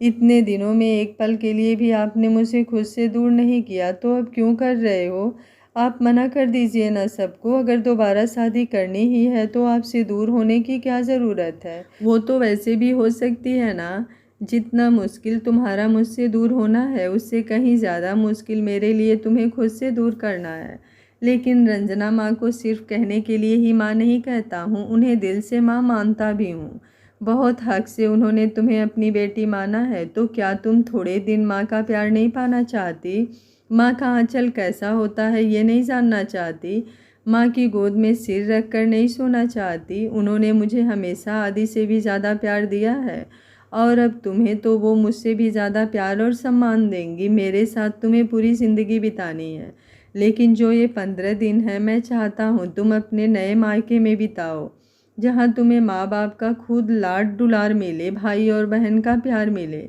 इतने दिनों में एक पल के लिए भी आपने मुझे खुद से दूर नहीं किया, तो अब क्यों कर रहे हो? आप मना कर दीजिए ना सबको। अगर दोबारा शादी करनी ही है तो आपसे दूर होने की क्या ज़रूरत है? वो तो वैसे भी हो सकती है ना। जितना मुश्किल तुम्हारा मुझसे दूर होना है, उससे कहीं ज़्यादा मुश्किल मेरे लिए तुम्हें खुद से दूर करना है। लेकिन रंजना माँ को सिर्फ कहने के लिए ही माँ नहीं कहता हूँ, उन्हें दिल से माँ मानता भी हूँ। बहुत हक से उन्होंने तुम्हें अपनी बेटी माना है, तो क्या तुम थोड़े दिन माँ का प्यार नहीं पाना चाहती? माँ का आंचल कैसा होता है ये नहीं जानना चाहती? माँ की गोद में सिर रख कर नहीं सोना चाहती? उन्होंने मुझे हमेशा आदि से भी ज़्यादा प्यार दिया है और अब तुम्हें तो वो मुझसे भी ज़्यादा प्यार और सम्मान देंगी। मेरे साथ तुम्हें पूरी ज़िंदगी बितानी है, लेकिन जो ये 15 दिन है, मैं चाहता हूँ तुम अपने नए मायके में बिताओ, जहाँ तुम्हें माँ बाप का खुद लाड दुलार मिले, भाई और बहन का प्यार मिले।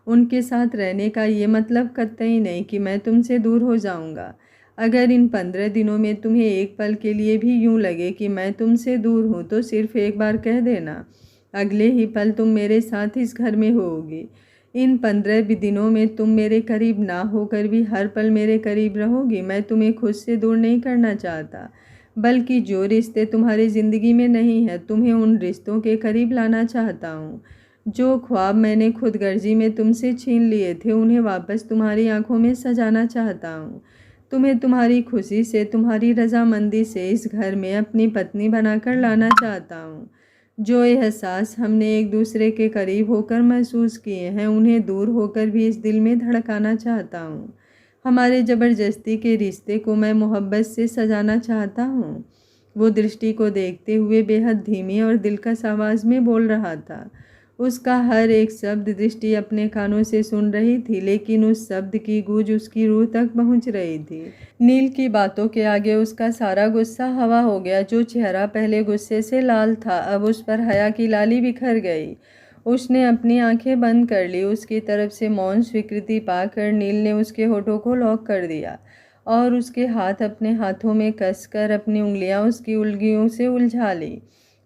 उनके साथ रहने का ये मतलब कतई नहीं कि मैं तुमसे दूर हो जाऊंगा। अगर इन 15 दिनों में तुम्हें एक पल के लिए भी यूं लगे कि मैं तुमसे दूर हूँ तो सिर्फ एक बार कह देना, अगले ही पल तुम मेरे साथ इस घर में होगी। इन 15 भी दिनों में तुम मेरे करीब ना होकर भी हर पल मेरे करीब रहोगी। मैं तुम्हें खुद से दूर नहीं करना चाहता, बल्कि जो रिश्ते तुम्हारी ज़िंदगी में नहीं है तुम्हें उन रिश्तों के करीब लाना चाहता हूँ। जो ख्वाब मैंने खुद गर्जी में तुमसे छीन लिए थे उन्हें वापस तुम्हारी आंखों में सजाना चाहता हूँ। तुम्हें तुम्हारी खुशी से, तुम्हारी रजामंदी से इस घर में अपनी पत्नी बनाकर लाना चाहता हूँ। जो एहसास हमने एक दूसरे के करीब होकर महसूस किए हैं उन्हें दूर होकर भी इस दिल में धड़काना चाहता हूँ। हमारे ज़बरदस्ती के रिश्ते को मैं मोहब्बत से सजाना चाहता हूँ। वो दृष्टि को देखते हुए बेहद धीमी और दिलकश आवाज़ में बोल रहा था। उसका हर एक शब्द दृष्टि अपने कानों से सुन रही थी, लेकिन उस शब्द की गूंज उसकी रूह तक पहुंच रही थी। नील की बातों के आगे उसका सारा गुस्सा हवा हो गया। जो चेहरा पहले गुस्से से लाल था अब उस पर हया की लाली बिखर गई। उसने अपनी आंखें बंद कर ली। उसकी तरफ से मौन स्वीकृति पाकर नील ने उसके होठों को लॉक कर दिया और उसके हाथ अपने हाथों में कसकर अपनी उंगलियां उसकी उंगलियों से उलझा ली।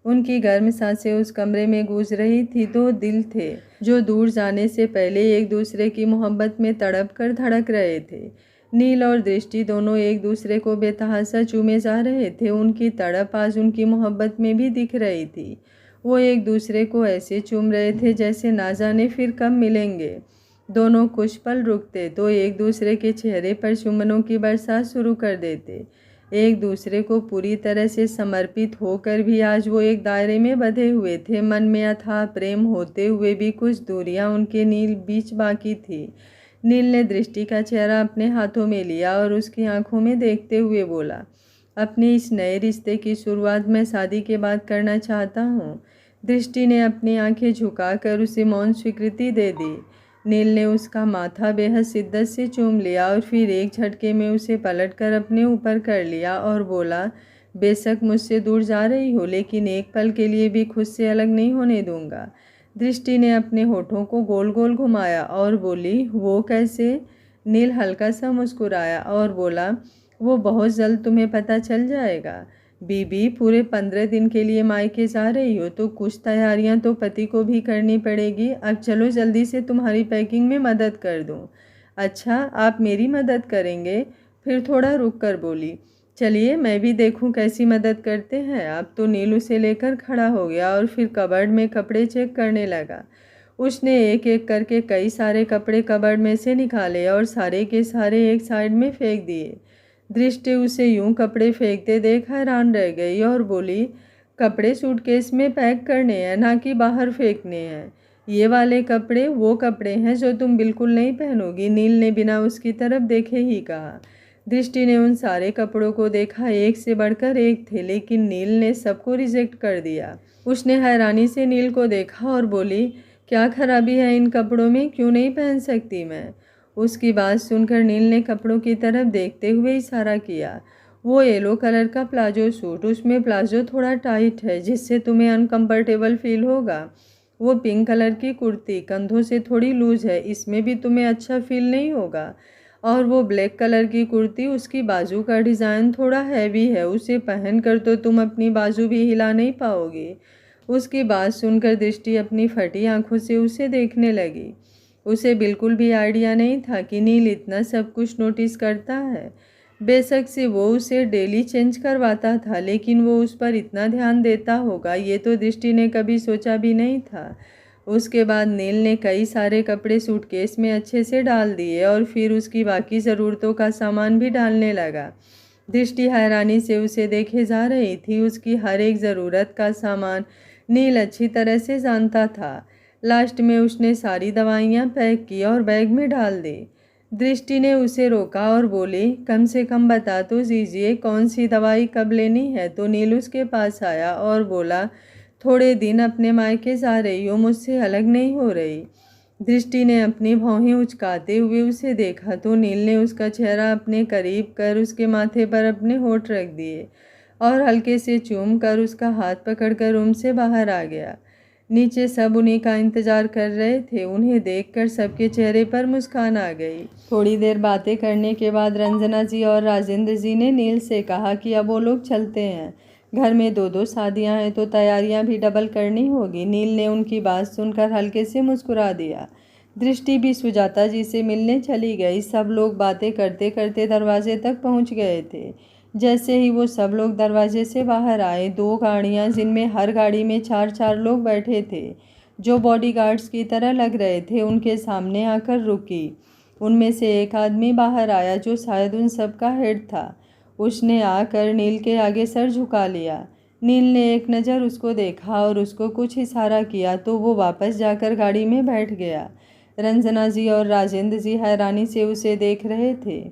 उनकी गर्म सांसें उस कमरे में गूंज रही थी। दो दिल थे जो दूर जाने से पहले एक दूसरे की मोहब्बत में तड़प कर धड़क रहे थे। नील और दृष्टि दोनों एक दूसरे को बेतहाशा चूमे जा रहे थे। उनकी तड़प आज उनकी मोहब्बत में भी दिख रही थी। वो एक दूसरे को ऐसे चूम रहे थे जैसे ना जाने फिर कब मिलेंगे। दोनों कुछ पल रुकते तो एक दूसरे के चेहरे पर चुम्बनों की बरसात शुरू कर देते। एक दूसरे को पूरी तरह से समर्पित होकर भी आज वो एक दायरे में बंधे हुए थे। मन में अथाह प्रेम होते हुए भी कुछ दूरियां उनके नील बीच बाकी थी। नील ने दृष्टि का चेहरा अपने हाथों में लिया और उसकी आंखों में देखते हुए बोला, अपने इस नए रिश्ते की शुरुआत मैं शादी के बाद करना चाहता हूँ। दृष्टि ने अपनी आंखें झुकाकर उसे मौन स्वीकृति दे दी। नील ने उसका माथा बेहद शिद्दत से चूम लिया और फिर एक झटके में उसे पलटकर अपने ऊपर कर लिया और बोला, बेशक मुझसे दूर जा रही हो लेकिन एक पल के लिए भी खुद से अलग नहीं होने दूंगा। दृष्टि ने अपने होठों को गोल गोल घुमाया और बोली, वो कैसे? नील हल्का सा मुस्कुराया और बोला, वो बहुत जल्द तुम्हें पता चल जाएगा। बीबी, पूरे 15 दिन के लिए मायके जा रही हो तो कुछ तैयारियां तो पति को भी करनी पड़ेगी। अब चलो जल्दी से तुम्हारी पैकिंग में मदद कर दूं। अच्छा, आप मेरी मदद करेंगे? फिर थोड़ा रुक कर बोली, चलिए मैं भी देखूं कैसी मदद करते हैं। अब तो नील उसे लेकर खड़ा हो गया और फिर कबर्ड में कपड़े चेक करने लगा। उसने एक एक करके कई सारे कपड़े कबर्ड में से निकाले और सारे के सारे एक साइड में फेंक दिए। दृष्टि उसे यूं कपड़े फेंकते देख हैरान रह गई और बोली, कपड़े सूटकेस में पैक करने हैं ना कि बाहर फेंकने हैं? ये वाले कपड़े वो कपड़े हैं जो तुम बिल्कुल नहीं पहनोगी, नील ने बिना उसकी तरफ देखे ही कहा। दृष्टि ने उन सारे कपड़ों को देखा, एक से बढ़कर एक थे, लेकिन नील ने सबको रिजेक्ट कर दिया। उसने हैरानी से नील को देखा और बोली, क्या खराबी है इन कपड़ों में, क्यों नहीं पहन सकती मैं? उसकी बात सुनकर नील ने कपड़ों की तरफ देखते हुए इशारा किया। वो येलो कलर का प्लाजो सूट, उसमें प्लाजो थोड़ा टाइट है जिससे तुम्हें अनकंफर्टेबल फील होगा। वो पिंक कलर की कुर्ती कंधों से थोड़ी लूज है, इसमें भी तुम्हें अच्छा फील नहीं होगा। और वो ब्लैक कलर की कुर्ती, उसकी बाजू का डिज़ाइन थोड़ा हैवी है, उसे पहनकर तो तुम अपनी बाजू भी हिला नहीं पाओगी। उसकी बात सुनकर दृष्टि अपनी फटी आंखों से उसे देखने लगी। उसे बिल्कुल भी आइडिया नहीं था कि नील इतना सब कुछ नोटिस करता है। बेशक से वो उसे डेली चेंज करवाता था, लेकिन वो उस पर इतना ध्यान देता होगा ये तो दृष्टि ने कभी सोचा भी नहीं था। उसके बाद नील ने कई सारे कपड़े सूटकेस में अच्छे से डाल दिए और फिर उसकी बाकी ज़रूरतों का सामान भी डालने लगा। दृष्टि हैरानी से उसे देखे जा रही थी। उसकी हर एक ज़रूरत का सामान नील अच्छी तरह से जानता था। लास्ट में उसने सारी दवाइयाँ पैक की और बैग में डाल दी। दृष्टि ने उसे रोका और बोली, कम से कम बता तो दीजिए कौन सी दवाई कब लेनी है। तो नील उसके पास आया और बोला, थोड़े दिन अपने मायके जा रही हो, मुझसे अलग नहीं हो रही। दृष्टि ने अपनी भौहें उचकाते हुए उसे देखा तो नील ने उसका चेहरा अपने करीब कर उसके माथे पर अपने होठ रख दिए और हल्के से चूम कर उसका हाथ पकड़कर रूम से बाहर आ गया। नीचे सब उन्हीं का इंतज़ार कर रहे थे। उन्हें देखकर सबके चेहरे पर मुस्कान आ गई। थोड़ी देर बातें करने के बाद रंजना जी और राजेंद्र जी ने नील से कहा कि अब वो लोग चलते हैं। घर में दो दो शादियां हैं तो तैयारियां भी डबल करनी होगी। नील ने उनकी बात सुनकर हल्के से मुस्कुरा दिया। दृष्टि भी सुजाता जी से मिलने चली गई। सब लोग बातें करते करते दरवाजे तक पहुंच गए थे। जैसे ही वो सब लोग दरवाजे से बाहर आए, दो गाड़ियां जिनमें हर गाड़ी में 4-4 लोग बैठे थे, जो बॉडीगार्ड्स की तरह लग रहे थे, उनके सामने आकर रुकी। उनमें से एक आदमी बाहर आया जो शायद उन सब का हेड था। उसने आकर नील के आगे सर झुका लिया। नील ने एक नज़र उसको देखा और उसको कुछ इशारा किया तो वो वापस जाकर गाड़ी में बैठ गया। रंजना जी और राजेंद्र जी हैरानी से उसे देख रहे थे।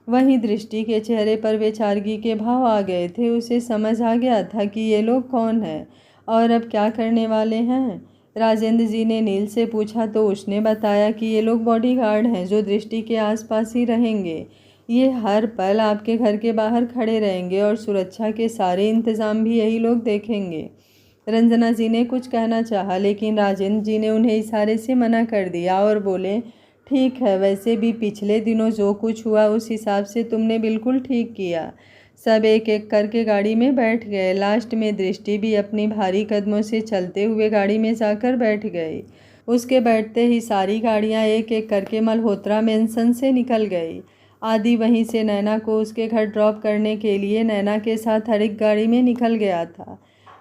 वहीं दृष्टि के चेहरे पर बेचारगी के भाव आ गए थे। उसे समझ आ गया था कि ये लोग कौन हैं और अब क्या करने वाले हैं। राजेंद्र जी ने नील से पूछा तो उसने बताया कि ये लोग बॉडीगार्ड हैं जो दृष्टि के आसपास ही रहेंगे। ये हर पल आपके घर के बाहर खड़े रहेंगे और सुरक्षा के सारे इंतज़ाम भी यही लोग देखेंगे। रंजना जी ने कुछ कहना चाहा लेकिन राजेंद्र जी ने उन्हें इशारे से मना कर दिया और बोले, ठीक है, वैसे भी पिछले दिनों जो कुछ हुआ उस हिसाब से तुमने बिल्कुल ठीक किया। सब एक एक करके गाड़ी में बैठ गए। लास्ट में दृष्टि भी अपनी भारी कदमों से चलते हुए गाड़ी में जाकर बैठ गई। उसके बैठते ही सारी गाड़ियां एक एक करके मल्होत्रा मेंशन से निकल गई। आदि वहीं से नैना को उसके घर ड्रॉप करने के लिए नैना के साथ हर एक गाड़ी में निकल गया था।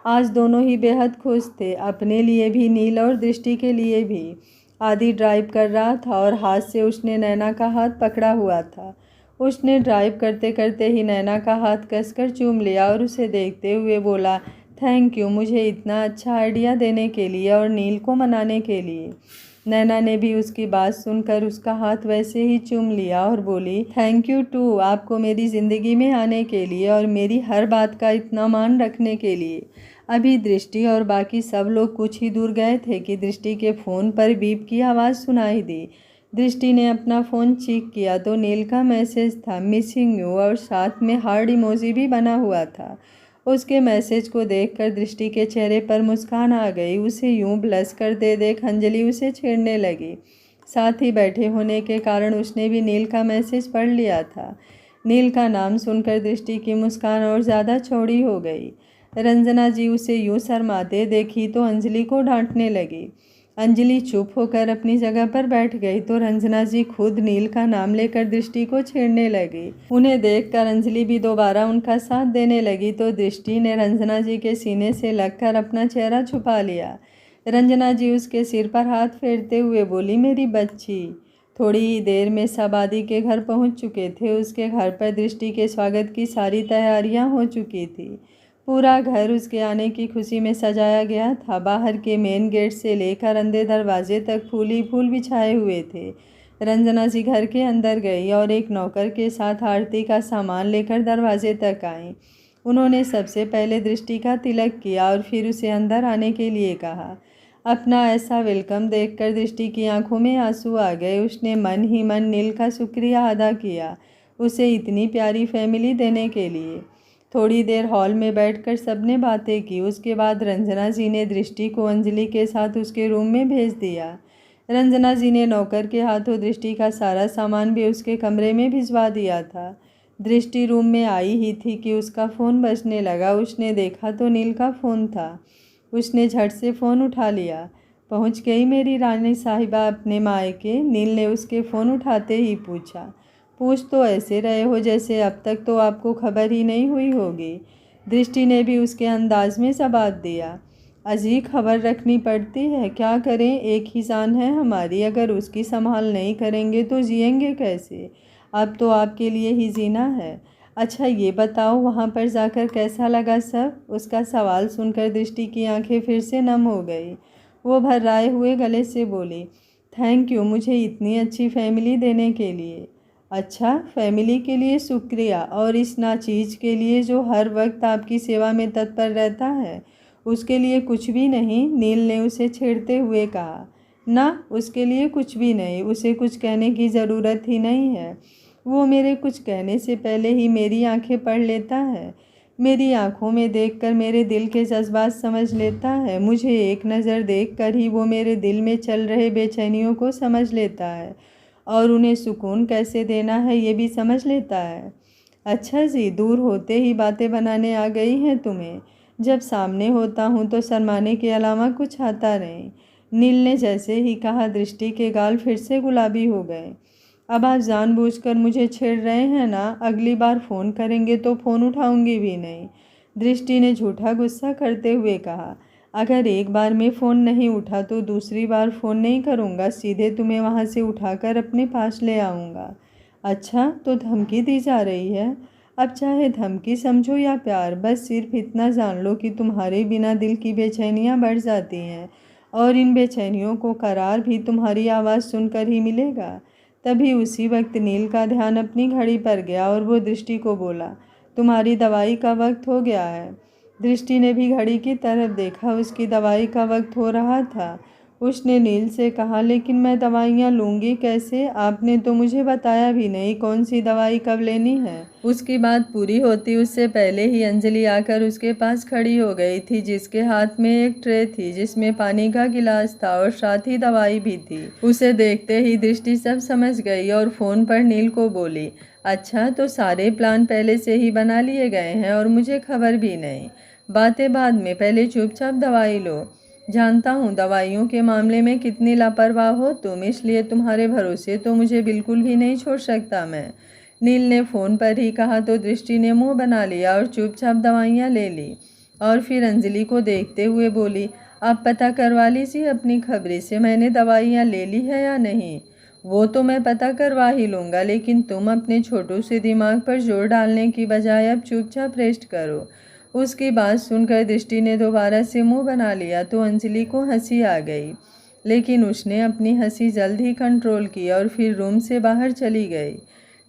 आज दोनों ही बेहद खुश थे, अपने लिए भी, नील और दृष्टि के लिए भी। आदि ड्राइव कर रहा था और हाथ से उसने नैना का हाथ पकड़ा हुआ था। उसने ड्राइव करते करते ही नैना का हाथ कसकर चूम लिया और उसे देखते हुए बोला, थैंक यू मुझे इतना अच्छा आइडिया देने के लिए और नील को मनाने के लिए। नैना ने भी उसकी बात सुनकर उसका हाथ वैसे ही चूम लिया और बोली, थैंक यू टू, आपको मेरी ज़िंदगी में आने के लिए और मेरी हर बात का इतना मान रखने के लिए। अभी दृष्टि और बाकी सब लोग कुछ ही दूर गए थे कि दृष्टि के फ़ोन पर बीप की आवाज़ सुनाई दी। दृष्टि ने अपना फ़ोन चेक किया तो नील का मैसेज था, मिसिंग यू, और साथ में हार्ट इमोजी भी बना हुआ था। उसके मैसेज को देखकर दृष्टि के चेहरे पर मुस्कान आ गई। उसे यूं ब्लश करते देख अंजलि उसे छेड़ने लगी। साथ ही बैठे होने के कारण उसने भी नील का मैसेज पढ़ लिया था। नील का नाम सुनकर दृष्टि की मुस्कान और ज़्यादा चौड़ी हो गई। रंजना जी उसे यूं शर्माते देखी तो अंजलि को डांटने लगी। अंजलि चुप होकर अपनी जगह पर बैठ गई तो रंजना जी खुद नील का नाम लेकर दृष्टि को छेड़ने लगी। उन्हें देखकर अंजलि भी दोबारा उनका साथ देने लगी तो दृष्टि ने रंजना जी के सीने से लगकर अपना चेहरा छुपा लिया। रंजना जी उसके सिर पर हाथ फेरते हुए बोली, मेरी बच्ची। थोड़ी ही देर में सब आदि के घर पहुंच चुके थे। उसके घर पर दृष्टि के स्वागत की सारी तैयारियां हो चुकी थी। पूरा घर उसके आने की खुशी में सजाया गया था। बाहर के मेन गेट से लेकर अंदर दरवाजे तक फूल ही फूल बिछाए हुए थे। रंजना जी घर के अंदर गई और एक नौकर के साथ आरती का सामान लेकर दरवाजे तक आई। उन्होंने सबसे पहले दृष्टि का तिलक किया और फिर उसे अंदर आने के लिए कहा। अपना ऐसा वेलकम देखकर दृष्टि की आंखों में आंसू आ गए। उसने मन ही मन नील का शुक्रिया अदा किया उसे इतनी प्यारी फैमिली देने के लिए। थोड़ी देर हॉल में बैठकर सबने बातें की। उसके बाद रंजना जी ने दृष्टि को अंजलि के साथ उसके रूम में भेज दिया। रंजना जी ने नौकर के हाथों दृष्टि का सारा सामान भी उसके कमरे में भिजवा दिया था। दृष्टि रूम में आई ही थी कि उसका फ़ोन बजने लगा। उसने देखा तो नील का फ़ोन था। उसने झट से फ़ोन उठा लिया। पहुंच गई मेरी रानी साहिबा अपने मायके? नील ने उसके फ़ोन उठाते ही पूछा। पूछ तो ऐसे रहे हो जैसे अब तक तो आपको खबर ही नहीं हुई होगी। दृष्टि ने भी उसके अंदाज में जवाब दिया। अजीब खबर रखनी पड़ती है, क्या करें, एक ही जान है हमारी, अगर उसकी संभाल नहीं करेंगे तो जिएंगे कैसे। अब तो आपके लिए ही जीना है। अच्छा ये बताओ वहाँ पर जाकर कैसा लगा सब? उसका सवाल सुनकर दृष्टि की आंखें फिर से नम हो गई। वो भर्राए हुए गले से बोली, थैंक यू मुझे इतनी अच्छी फैमिली देने के लिए। अच्छा, फैमिली के लिए शुक्रिया, और इस नाचीज के लिए जो हर वक्त आपकी सेवा में तत्पर रहता है उसके लिए कुछ भी नहीं। नील ने उसे छेड़ते हुए कहा। ना, उसके लिए कुछ भी नहीं, उसे कुछ कहने की ज़रूरत ही नहीं है। वो मेरे कुछ कहने से पहले ही मेरी आंखें पढ़ लेता है। मेरी आंखों में देखकर मेरे दिल के जज्बात समझ लेता है। मुझे एक नज़र देखकर ही वो मेरे दिल में चल रहे बेचैनियों को समझ लेता है और उन्हें सुकून कैसे देना है ये भी समझ लेता है। अच्छा जी, दूर होते ही बातें बनाने आ गई हैं तुम्हें। जब सामने होता हूँ तो शर्माने के अलावा कुछ आता नहीं। नील ने जैसे ही कहा, दृष्टि के गाल फिर से गुलाबी हो गए। अब आप जानबूझकर मुझे छेड़ रहे हैं ना? अगली बार फ़ोन करेंगे तो फ़ोन उठाऊंगी भी नहीं। दृष्टि ने झूठा गुस्सा करते हुए कहा, अगर एक बार में फ़ोन नहीं उठा तो दूसरी बार फ़ोन नहीं करूँगा, सीधे तुम्हें वहाँ से उठाकर अपने पास ले आऊँगा। अच्छा, तो धमकी दी जा रही है? अब चाहे धमकी समझो या प्यार, बस सिर्फ इतना जान लो कि तुम्हारे बिना दिल की बेचैनियाँ बढ़ जाती हैं और इन बेचैनियों को करार भी तुम्हारी आवाज़ सुनकर ही मिलेगा। तभी उसी वक्त नील का ध्यान अपनी घड़ी पर गया और वो दृष्टि को बोला, तुम्हारी दवाई का वक्त हो गया है। दृष्टि ने भी घड़ी की तरफ देखा, उसकी दवाई का वक्त हो रहा था। उसने नील से कहा, लेकिन मैं दवाइयाँ लूँगी कैसे? आपने तो मुझे बताया भी नहीं कौन सी दवाई कब लेनी है। उसकी बात पूरी होती उससे पहले ही अंजलि आकर उसके पास खड़ी हो गई थी, जिसके हाथ में एक ट्रे थी जिसमें पानी का गिलास था और साथ ही दवाई भी थी। उसे देखते ही दृष्टि सब समझ गई और फ़ोन पर नील को बोली, अच्छा, तो सारे प्लान पहले से ही बना लिए गए हैं और मुझे खबर भी नहीं। बातें बाद में, पहले चुपचाप दवाई लो। जानता हूँ दवाइयों के मामले में कितनी लापरवाह हो तुम, इसलिए तुम्हारे भरोसे तो मुझे बिल्कुल भी नहीं छोड़ सकता मैं। नील ने फ़ोन पर ही कहा तो दृष्टि ने मुंह बना लिया और चुपचाप दवाइयाँ ले ली और फिर अंजलि को देखते हुए बोली, आप पता करवा लीजिए अपनी खबरी से मैंने दवाइयाँ ले ली है या नहीं। वो तो मैं पता करवा ही लूँगा, लेकिन तुम अपने छोटू से दिमाग पर जोर डालने की बजाय अब चुपचाप रेस्ट करो। उसकी बात सुनकर दृष्टि ने दोबारा से मुंह बना लिया तो अंजलि को हंसी आ गई, लेकिन उसने अपनी हंसी जल्द ही कंट्रोल की और फिर रूम से बाहर चली गई।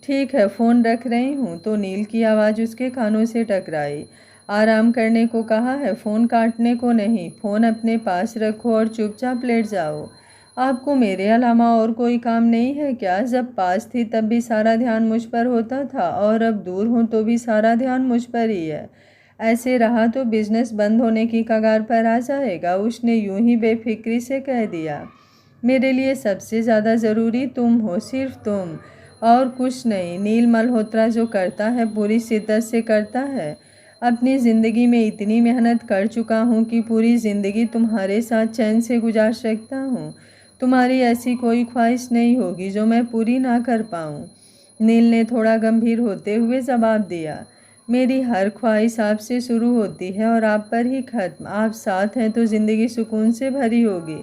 ठीक है, फ़ोन रख रही हूँ। तो नील की आवाज़ उसके कानों से टकराई। आराम करने को कहा है, फ़ोन काटने को नहीं। फ़ोन अपने पास रखो और चुपचाप लेट जाओ। आपको मेरे अलावा और कोई काम नहीं है क्या? जब पास थी तब भी सारा ध्यान मुझ पर होता था और अब दूर हूँ तो भी सारा ध्यान मुझ पर ही है। ऐसे रहा तो बिजनेस बंद होने की कगार पर आ जाएगा। उसने यूं ही बेफिक्री से कह दिया, मेरे लिए सबसे ज़्यादा ज़रूरी तुम हो, सिर्फ तुम और कुछ नहीं। नील मल्होत्रा जो करता है पूरी शिद्दत से करता है। अपनी ज़िंदगी में इतनी मेहनत कर चुका हूँ कि पूरी ज़िंदगी तुम्हारे साथ चैन से गुजार सकता हूँ। तुम्हारी ऐसी कोई ख्वाहिश नहीं होगी जो मैं पूरी ना कर पाऊँ। नील ने थोड़ा गंभीर होते हुए जवाब दिया, मेरी हर ख्वाहिश आपसे शुरू होती है और आप पर ही खत्म। आप साथ हैं तो ज़िंदगी सुकून से भरी होगी।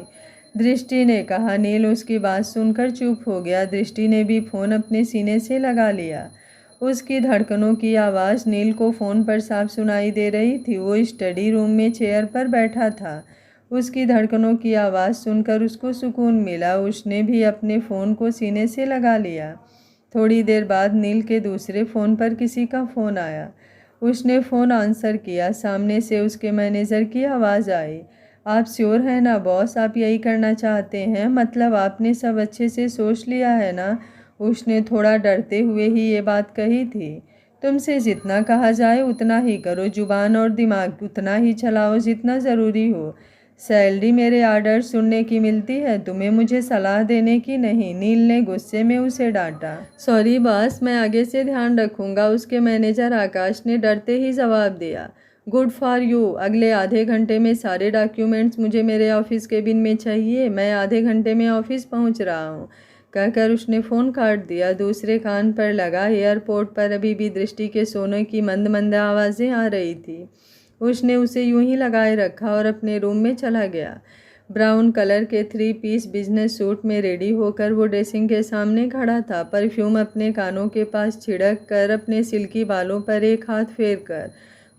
दृष्टि ने कहा। नील उसकी बात सुनकर चुप हो गया। दृष्टि ने भी फ़ोन अपने सीने से लगा लिया। उसकी धड़कनों की आवाज़ नील को फ़ोन पर साफ सुनाई दे रही थी। वो स्टडी रूम में चेयर पर बैठा था। उसकी धड़कनों की आवाज़ सुनकर उसको सुकून मिला। उसने भी अपने फ़ोन को सीने से लगा लिया। थोड़ी देर बाद नील के दूसरे फ़ोन पर किसी का फ़ोन आया। उसने फ़ोन आंसर किया। सामने से उसके मैनेजर की आवाज़ आई, आप श्योर हैं ना बॉस, आप यही करना चाहते हैं? मतलब आपने सब अच्छे से सोच लिया है ना? उसने थोड़ा डरते हुए ही ये बात कही थी। तुमसे जितना कहा जाए उतना ही करो, जुबान और दिमाग उतना ही चलाओ जितना ज़रूरी हो। सैलरी मेरे आर्डर सुनने की मिलती है, तुम्हें मुझे सलाह देने की नहीं। नील ने गुस्से में उसे डांटा। सॉरी बॉस, मैं आगे से ध्यान रखूंगा, उसके मैनेजर आकाश ने डरते ही जवाब दिया। Good for you. अगले आधे घंटे में सारे डॉक्यूमेंट्स मुझे मेरे ऑफिस केबिन में चाहिए। मैं आधे घंटे में ऑफिस पहुंच रहा हूँ, कहकर उसने फ़ोन काट दिया। दूसरे कान पर लगा। एयरपोर्ट पर अभी भी दृष्टि के सोने की मंद मंद आवाज़ें आ रही थी। उसने उसे यूं ही लगाए रखा और अपने रूम में चला गया। ब्राउन कलर के 3 पीस बिजनेस सूट में रेडी होकर वो ड्रेसिंग के सामने खड़ा था। परफ्यूम अपने कानों के पास छिड़क कर, अपने सिल्की बालों पर एक हाथ फेर कर,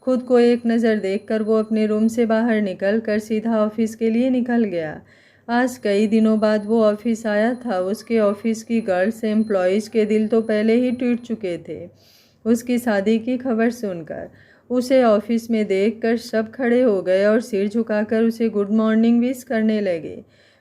खुद को एक नज़र देखकर वो अपने रूम से बाहर निकल कर सीधा ऑफिस के लिए निकल गया। आज कई दिनों बाद वो ऑफिस आया था। उसके ऑफिस की गर्ल्स एम्प्लॉयज़ के दिल तो पहले ही टूट चुके थे उसकी शादी की खबर सुनकर। उसे ऑफिस में देखकर सब खड़े हो गए और सिर झुकाकर उसे गुड मॉर्निंग विश करने लगे।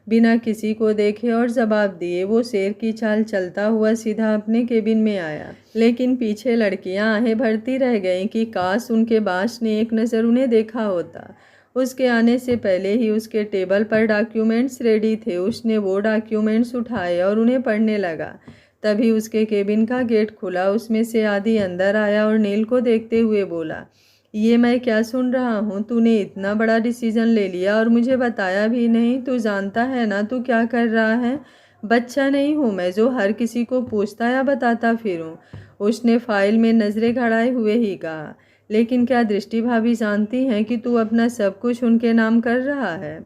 बिना किसी को देखे और जवाब दिए वो शेर की चाल चलता हुआ सीधा अपने केबिन में आया। लेकिन पीछे लड़कियां आहें भरती रह गईं कि काश उनके बास ने एक नज़र उन्हें देखा होता। उसके आने से पहले ही उसके टेबल पर डॉक्यूमेंट्स रेडी थे। उसने वो डॉक्यूमेंट्स उठाए और उन्हें पढ़ने लगा। तभी उसके केबिन का गेट खुला। उसमें से आदि अंदर आया और नील को देखते हुए बोला, ये मैं क्या सुन रहा हूँ? तूने इतना बड़ा डिसीजन ले लिया और मुझे बताया भी नहीं। तू जानता है ना तू क्या कर रहा है? बच्चा नहीं हूँ मैं जो हर किसी को पूछता या बताता फिरूँ। उसने फाइल में नज़रें गड़ाए हुए ही कहा। लेकिन क्या दृष्टि भाभी जानती हैं कि तू अपना सब कुछ उनके नाम कर रहा है?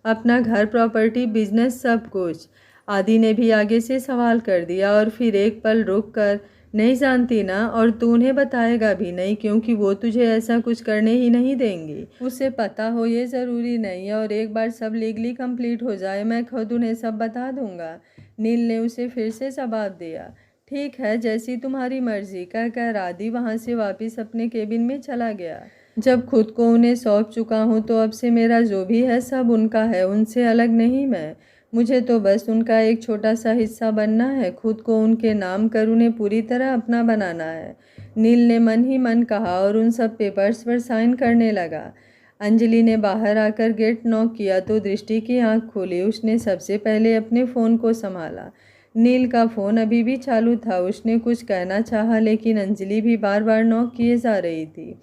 अपना घर, प्रॉपर्टी, बिजनेस, सब कुछ। आदि ने भी आगे से सवाल कर दिया और फिर एक पल रुक कर, नहीं जानती ना, और तू उन्हें बताएगा भी नहीं क्योंकि वो तुझे ऐसा कुछ करने ही नहीं देंगी। उसे पता हो ये ज़रूरी नहीं है, और एक बार सब लीगली कंप्लीट हो जाए मैं खुद उन्हें सब बता दूंगा। नील ने उसे फिर से जवाब दिया। ठीक है, जैसी तुम्हारी मर्जी, कहकर आदि वहाँ से वापस अपने केबिन में चला गया। जब खुद को उन्हें सौंप चुका हूँ तो अब से मेरा जो भी है सब उनका है, उनसे अलग नहीं मैं। मुझे तो बस उनका एक छोटा सा हिस्सा बनना है, खुद को उनके नाम कर उन्हें पूरी तरह अपना बनाना है। नील ने मन ही मन कहा और उन सब पेपर्स पर साइन करने लगा। अंजलि ने बाहर आकर गेट नॉक किया तो दृष्टि की आंख खुली। उसने सबसे पहले अपने फ़ोन को संभाला। नील का फ़ोन अभी भी चालू था। उसने कुछ कहना चाहा लेकिन अंजलि भी बार बार नॉक किए जा रही थी।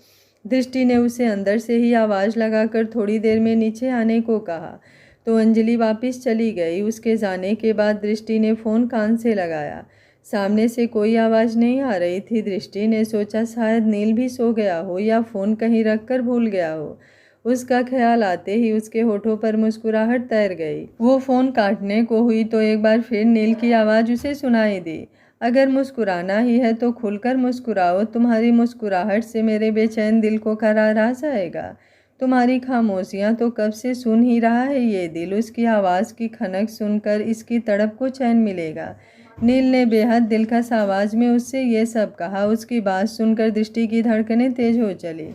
दृष्टि ने उसे अंदर से ही आवाज़ लगाकर थोड़ी देर में नीचे आने को कहा तो अंजलि वापस चली गई। उसके जाने के बाद दृष्टि ने फ़ोन कान से लगाया। सामने से कोई आवाज़ नहीं आ रही थी। दृष्टि ने सोचा शायद नील भी सो गया हो या फ़ोन कहीं रख कर भूल गया हो। उसका ख्याल आते ही उसके होठों पर मुस्कुराहट तैर गई। वो फ़ोन काटने को हुई तो एक बार फिर नील की आवाज़ उसे सुनाई दी। अगर मुस्कुराना ही है तो खुलकर मुस्कुराओ, तुम्हारी मुस्कुराहट से मेरे बेचैन दिल को करार आ जाएगा। तुम्हारी खामोशियाँ तो कब से सुन ही रहा है ये दिल। उसकी आवाज़ की खनक सुनकर इसकी तड़प को चैन मिलेगा। नील ने बेहद दिलकश आवाज़ में उससे ये सब कहा। उसकी बात सुनकर दृष्टि की धड़कनें तेज हो चली।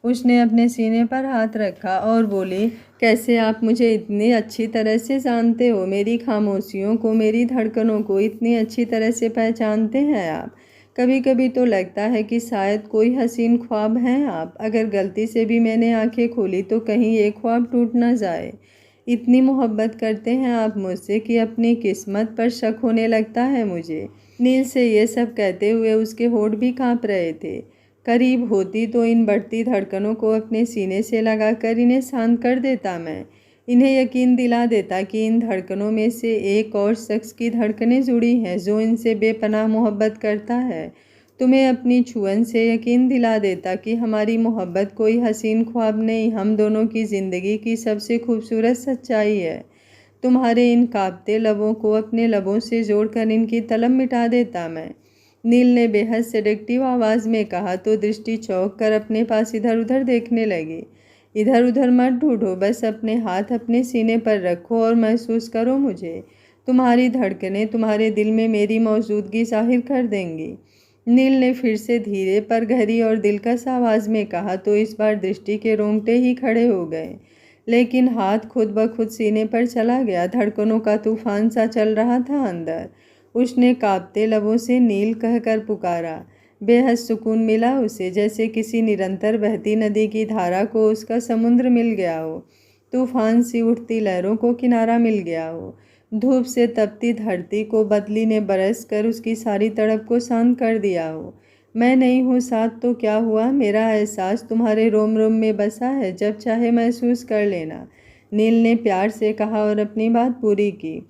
उसने अपने सीने पर हाथ रखा और बोली, कैसे आप मुझे इतनी अच्छी तरह से जानते हो? मेरी खामोशियों को, मेरी धड़कनों को इतनी अच्छी तरह से पहचानते हैं आप। कभी कभी तो लगता है कि शायद कोई हसीन ख्वाब हैं आप। अगर गलती से भी मैंने आंखें खोली तो कहीं ये ख्वाब टूट ना जाए। इतनी मोहब्बत करते हैं आप मुझसे कि अपनी किस्मत पर शक होने लगता है मुझे। नील से ये सब कहते हुए उसके होठ भी कांप रहे थे। करीब होती तो इन बढ़ती धड़कनों को अपने सीने से लगाकर इन्हें शांत कर देता मैं। इन्हें यकीन दिला देता कि इन धड़कनों में से एक और शख्स की धड़कनें जुड़ी हैं जो इनसे बेपनाह मोहब्बत करता है। तुम्हें अपनी छुअन से यकीन दिला देता कि हमारी मोहब्बत कोई हसीन ख्वाब नहीं, हम दोनों की ज़िंदगी की सबसे खूबसूरत सच्चाई है। तुम्हारे इन कांपते लबों को अपने लबों से जोड़कर इनकी तलब मिटा देता मैं। नील ने बेहद सेडेक्टिव आवाज़ में कहा तो दृष्टि चौंक कर अपने पास इधर उधर देखने लगी। इधर उधर मत ढूंढो, बस अपने हाथ अपने सीने पर रखो और महसूस करो मुझे। तुम्हारी धड़कनें तुम्हारे दिल में मेरी मौजूदगी जाहिर कर देंगी। नील ने फिर से धीरे पर गहरी और दिलकश आवाज़ में कहा तो इस बार दृष्टि के रोंगटे ही खड़े हो गए। लेकिन हाथ खुद ब खुद सीने पर चला गया। धड़कनों का तूफान सा चल रहा था अंदर। उसने कांपते लबों से नील कहकर पुकारा। बेहद सुकून मिला उसे, जैसे किसी निरंतर बहती नदी की धारा को उसका समुद्र मिल गया हो, तूफान सी उठती लहरों को किनारा मिल गया हो। धूप से तपती धरती को बदली ने बरस कर उसकी सारी तड़प को शांत कर दिया हो। मैं नहीं हूँ साथ तो क्या हुआ, मेरा एहसास तुम्हारे रोम रोम में बसा है, जब चाहे महसूस कर लेना। नील ने प्यार से कहा और अपनी बात पूरी की।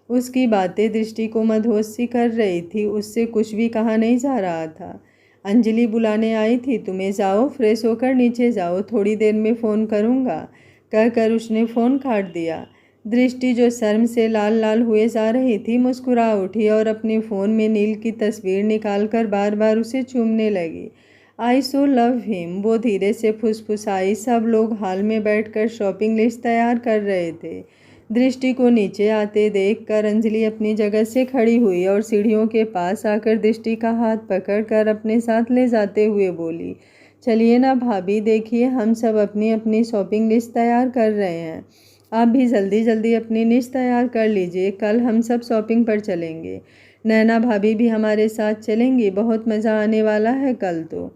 उसकी बातें दृष्टि को मदहोश सी कर रही थी। उससे कुछ भी कहा नहीं जा रहा था। अंजलि बुलाने आई थी तुम्हें, जाओ फ्रेश होकर नीचे जाओ, थोड़ी देर में फ़ोन करूँगा, कहकर उसने फ़ोन काट दिया। दृष्टि जो शर्म से लाल लाल हुए जा रही थी मुस्कुरा उठी और अपने फ़ोन में नील की तस्वीर निकालकर बार बार उसे चूमने लगी। आई सो लव हिम, वो धीरे से फुसफुसाई। सब लोग हाल में बैठकर शॉपिंग लिस्ट तैयार कर रहे थे। दृष्टि को नीचे आते देखकर अंजलि अपनी जगह से खड़ी हुई और सीढ़ियों के पास आकर दृष्टि का हाथ पकड़कर अपने साथ ले जाते हुए बोली, चलिए ना भाभी, देखिए हम सब अपनी अपनी शॉपिंग लिस्ट तैयार कर रहे हैं। आप भी जल्दी जल्दी अपनी लिस्ट तैयार कर लीजिए, कल हम सब शॉपिंग पर चलेंगे। नैना भाभी भी हमारे साथ चलेंगी, बहुत मज़ा आने वाला है कल तो।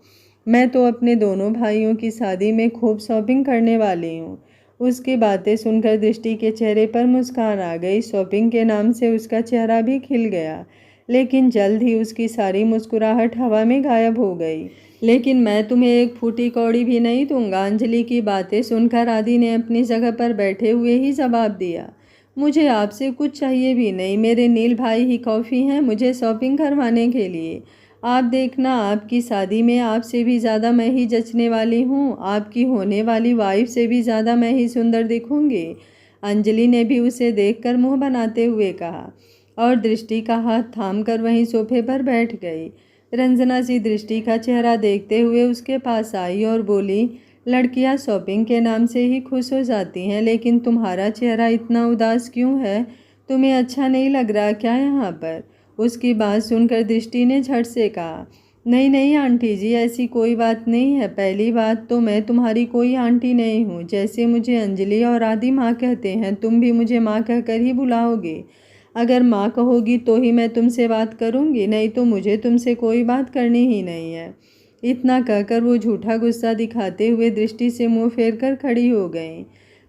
मैं तो अपने दोनों भाइयों की शादी में खूब शॉपिंग करने वाली हूँ। उसकी बातें सुनकर दृष्टि के चेहरे पर मुस्कान आ गई। शॉपिंग के नाम से उसका चेहरा भी खिल गया, लेकिन जल्द ही उसकी सारी मुस्कुराहट हवा में गायब हो गई। लेकिन मैं तुम्हें एक फूटी कौड़ी भी नहीं दूंगा। अंजलि की बातें सुनकर आदि ने अपनी जगह पर बैठे हुए ही जवाब दिया, मुझे आपसे कुछ चाहिए भी नहीं। मेरे नील भाई ही काफ़ी हैं मुझे शॉपिंग करवाने के लिए। आप देखना, आपकी शादी में आपसे भी ज़्यादा मैं ही जचने वाली हूँ। आपकी होने वाली वाइफ से भी ज़्यादा मैं ही सुंदर दिखूँगी। अंजलि ने भी उसे देखकर मुंह बनाते हुए कहा और दृष्टि का हाथ थामकर वहीं सोफे पर बैठ गई। रंजना सी दृष्टि का चेहरा देखते हुए उसके पास आई और बोली, लड़कियां शॉपिंग के नाम से ही खुश हो जाती हैं, लेकिन तुम्हारा चेहरा इतना उदास क्यों है? तुम्हें अच्छा नहीं लग रहा क्या यहाँ पर? उसकी बात सुनकर दृष्टि ने झट से कहा, नहीं नहीं आंटी जी, ऐसी कोई बात नहीं है। पहली बात तो मैं तुम्हारी कोई आंटी नहीं हूँ। जैसे मुझे अंजलि और आदि माँ कहते हैं, तुम भी मुझे माँ कहकर ही बुलाओगे। अगर माँ कहोगी तो ही मैं तुमसे बात करूँगी, नहीं तो मुझे तुमसे कोई बात करनी ही नहीं है। इतना कहकर वो झूठा गुस्सा दिखाते हुए दृष्टि से मुंह फेर कर खड़ी हो गई।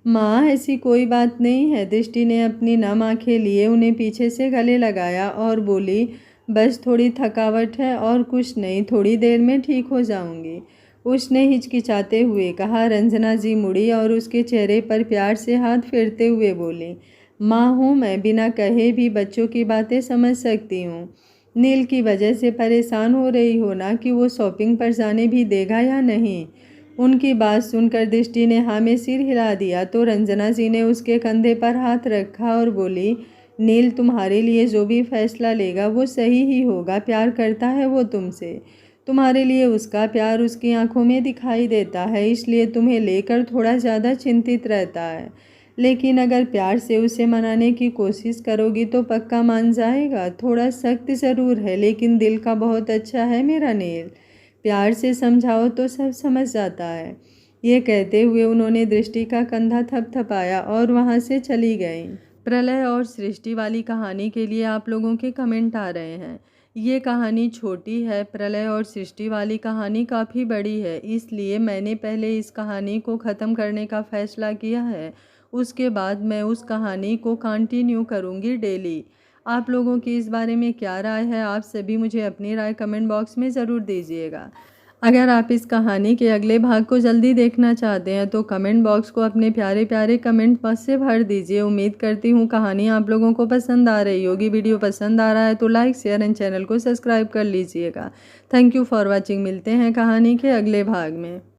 माँ, ऐसी कोई बात नहीं है। दृष्टि ने अपनी नम आंखें लिए उन्हें पीछे से गले लगाया और बोली, बस थोड़ी थकावट है और कुछ नहीं, थोड़ी देर में ठीक हो जाऊंगी। उसने हिचकिचाते हुए कहा। रंजना जी मुड़ी और उसके चेहरे पर प्यार से हाथ फेरते हुए बोली, माँ हूँ मैं, बिना कहे भी बच्चों की बातें समझ सकती हूँ। नील की वजह से परेशान हो रही हो ना कि वो शॉपिंग पर जाने भी देगा या नहीं। उनकी बात सुनकर दृष्टि ने हाँ में सिर हिला दिया तो रंजना जी ने उसके कंधे पर हाथ रखा और बोली, नील तुम्हारे लिए जो भी फैसला लेगा वो सही ही होगा। प्यार करता है वो तुमसे, तुम्हारे लिए उसका प्यार उसकी आंखों में दिखाई देता है, इसलिए तुम्हें लेकर थोड़ा ज़्यादा चिंतित रहता है। लेकिन अगर प्यार से उसे मनाने की कोशिश करोगी तो पक्का मान जाएगा। थोड़ा सख्त ज़रूर है, लेकिन दिल का बहुत अच्छा है मेरा नील। प्यार से समझाओ तो सब समझ जाता है। ये कहते हुए उन्होंने दृष्टि का कंधा थपथपाया और वहाँ से चली गई। प्रलय और सृष्टि वाली कहानी के लिए आप लोगों के कमेंट आ रहे हैं। ये कहानी छोटी है, प्रलय और सृष्टि वाली कहानी काफ़ी बड़ी है, इसलिए मैंने पहले इस कहानी को ख़त्म करने का फ़ैसला किया है। उसके बाद मैं उस कहानी को कंटिन्यू करूँगी डेली। आप लोगों की इस बारे में क्या राय है? आप सभी मुझे अपनी राय कमेंट बॉक्स में ज़रूर दीजिएगा। अगर आप इस कहानी के अगले भाग को जल्दी देखना चाहते हैं तो कमेंट बॉक्स को अपने प्यारे प्यारे कमेंट बॉक्स से भर दीजिए। उम्मीद करती हूँ कहानी आप लोगों को पसंद आ रही होगी। वीडियो पसंद आ रहा है तो लाइक शेयर एंड चैनल को सब्सक्राइब कर लीजिएगा। Thank you for watching. मिलते हैं कहानी के अगले भाग में।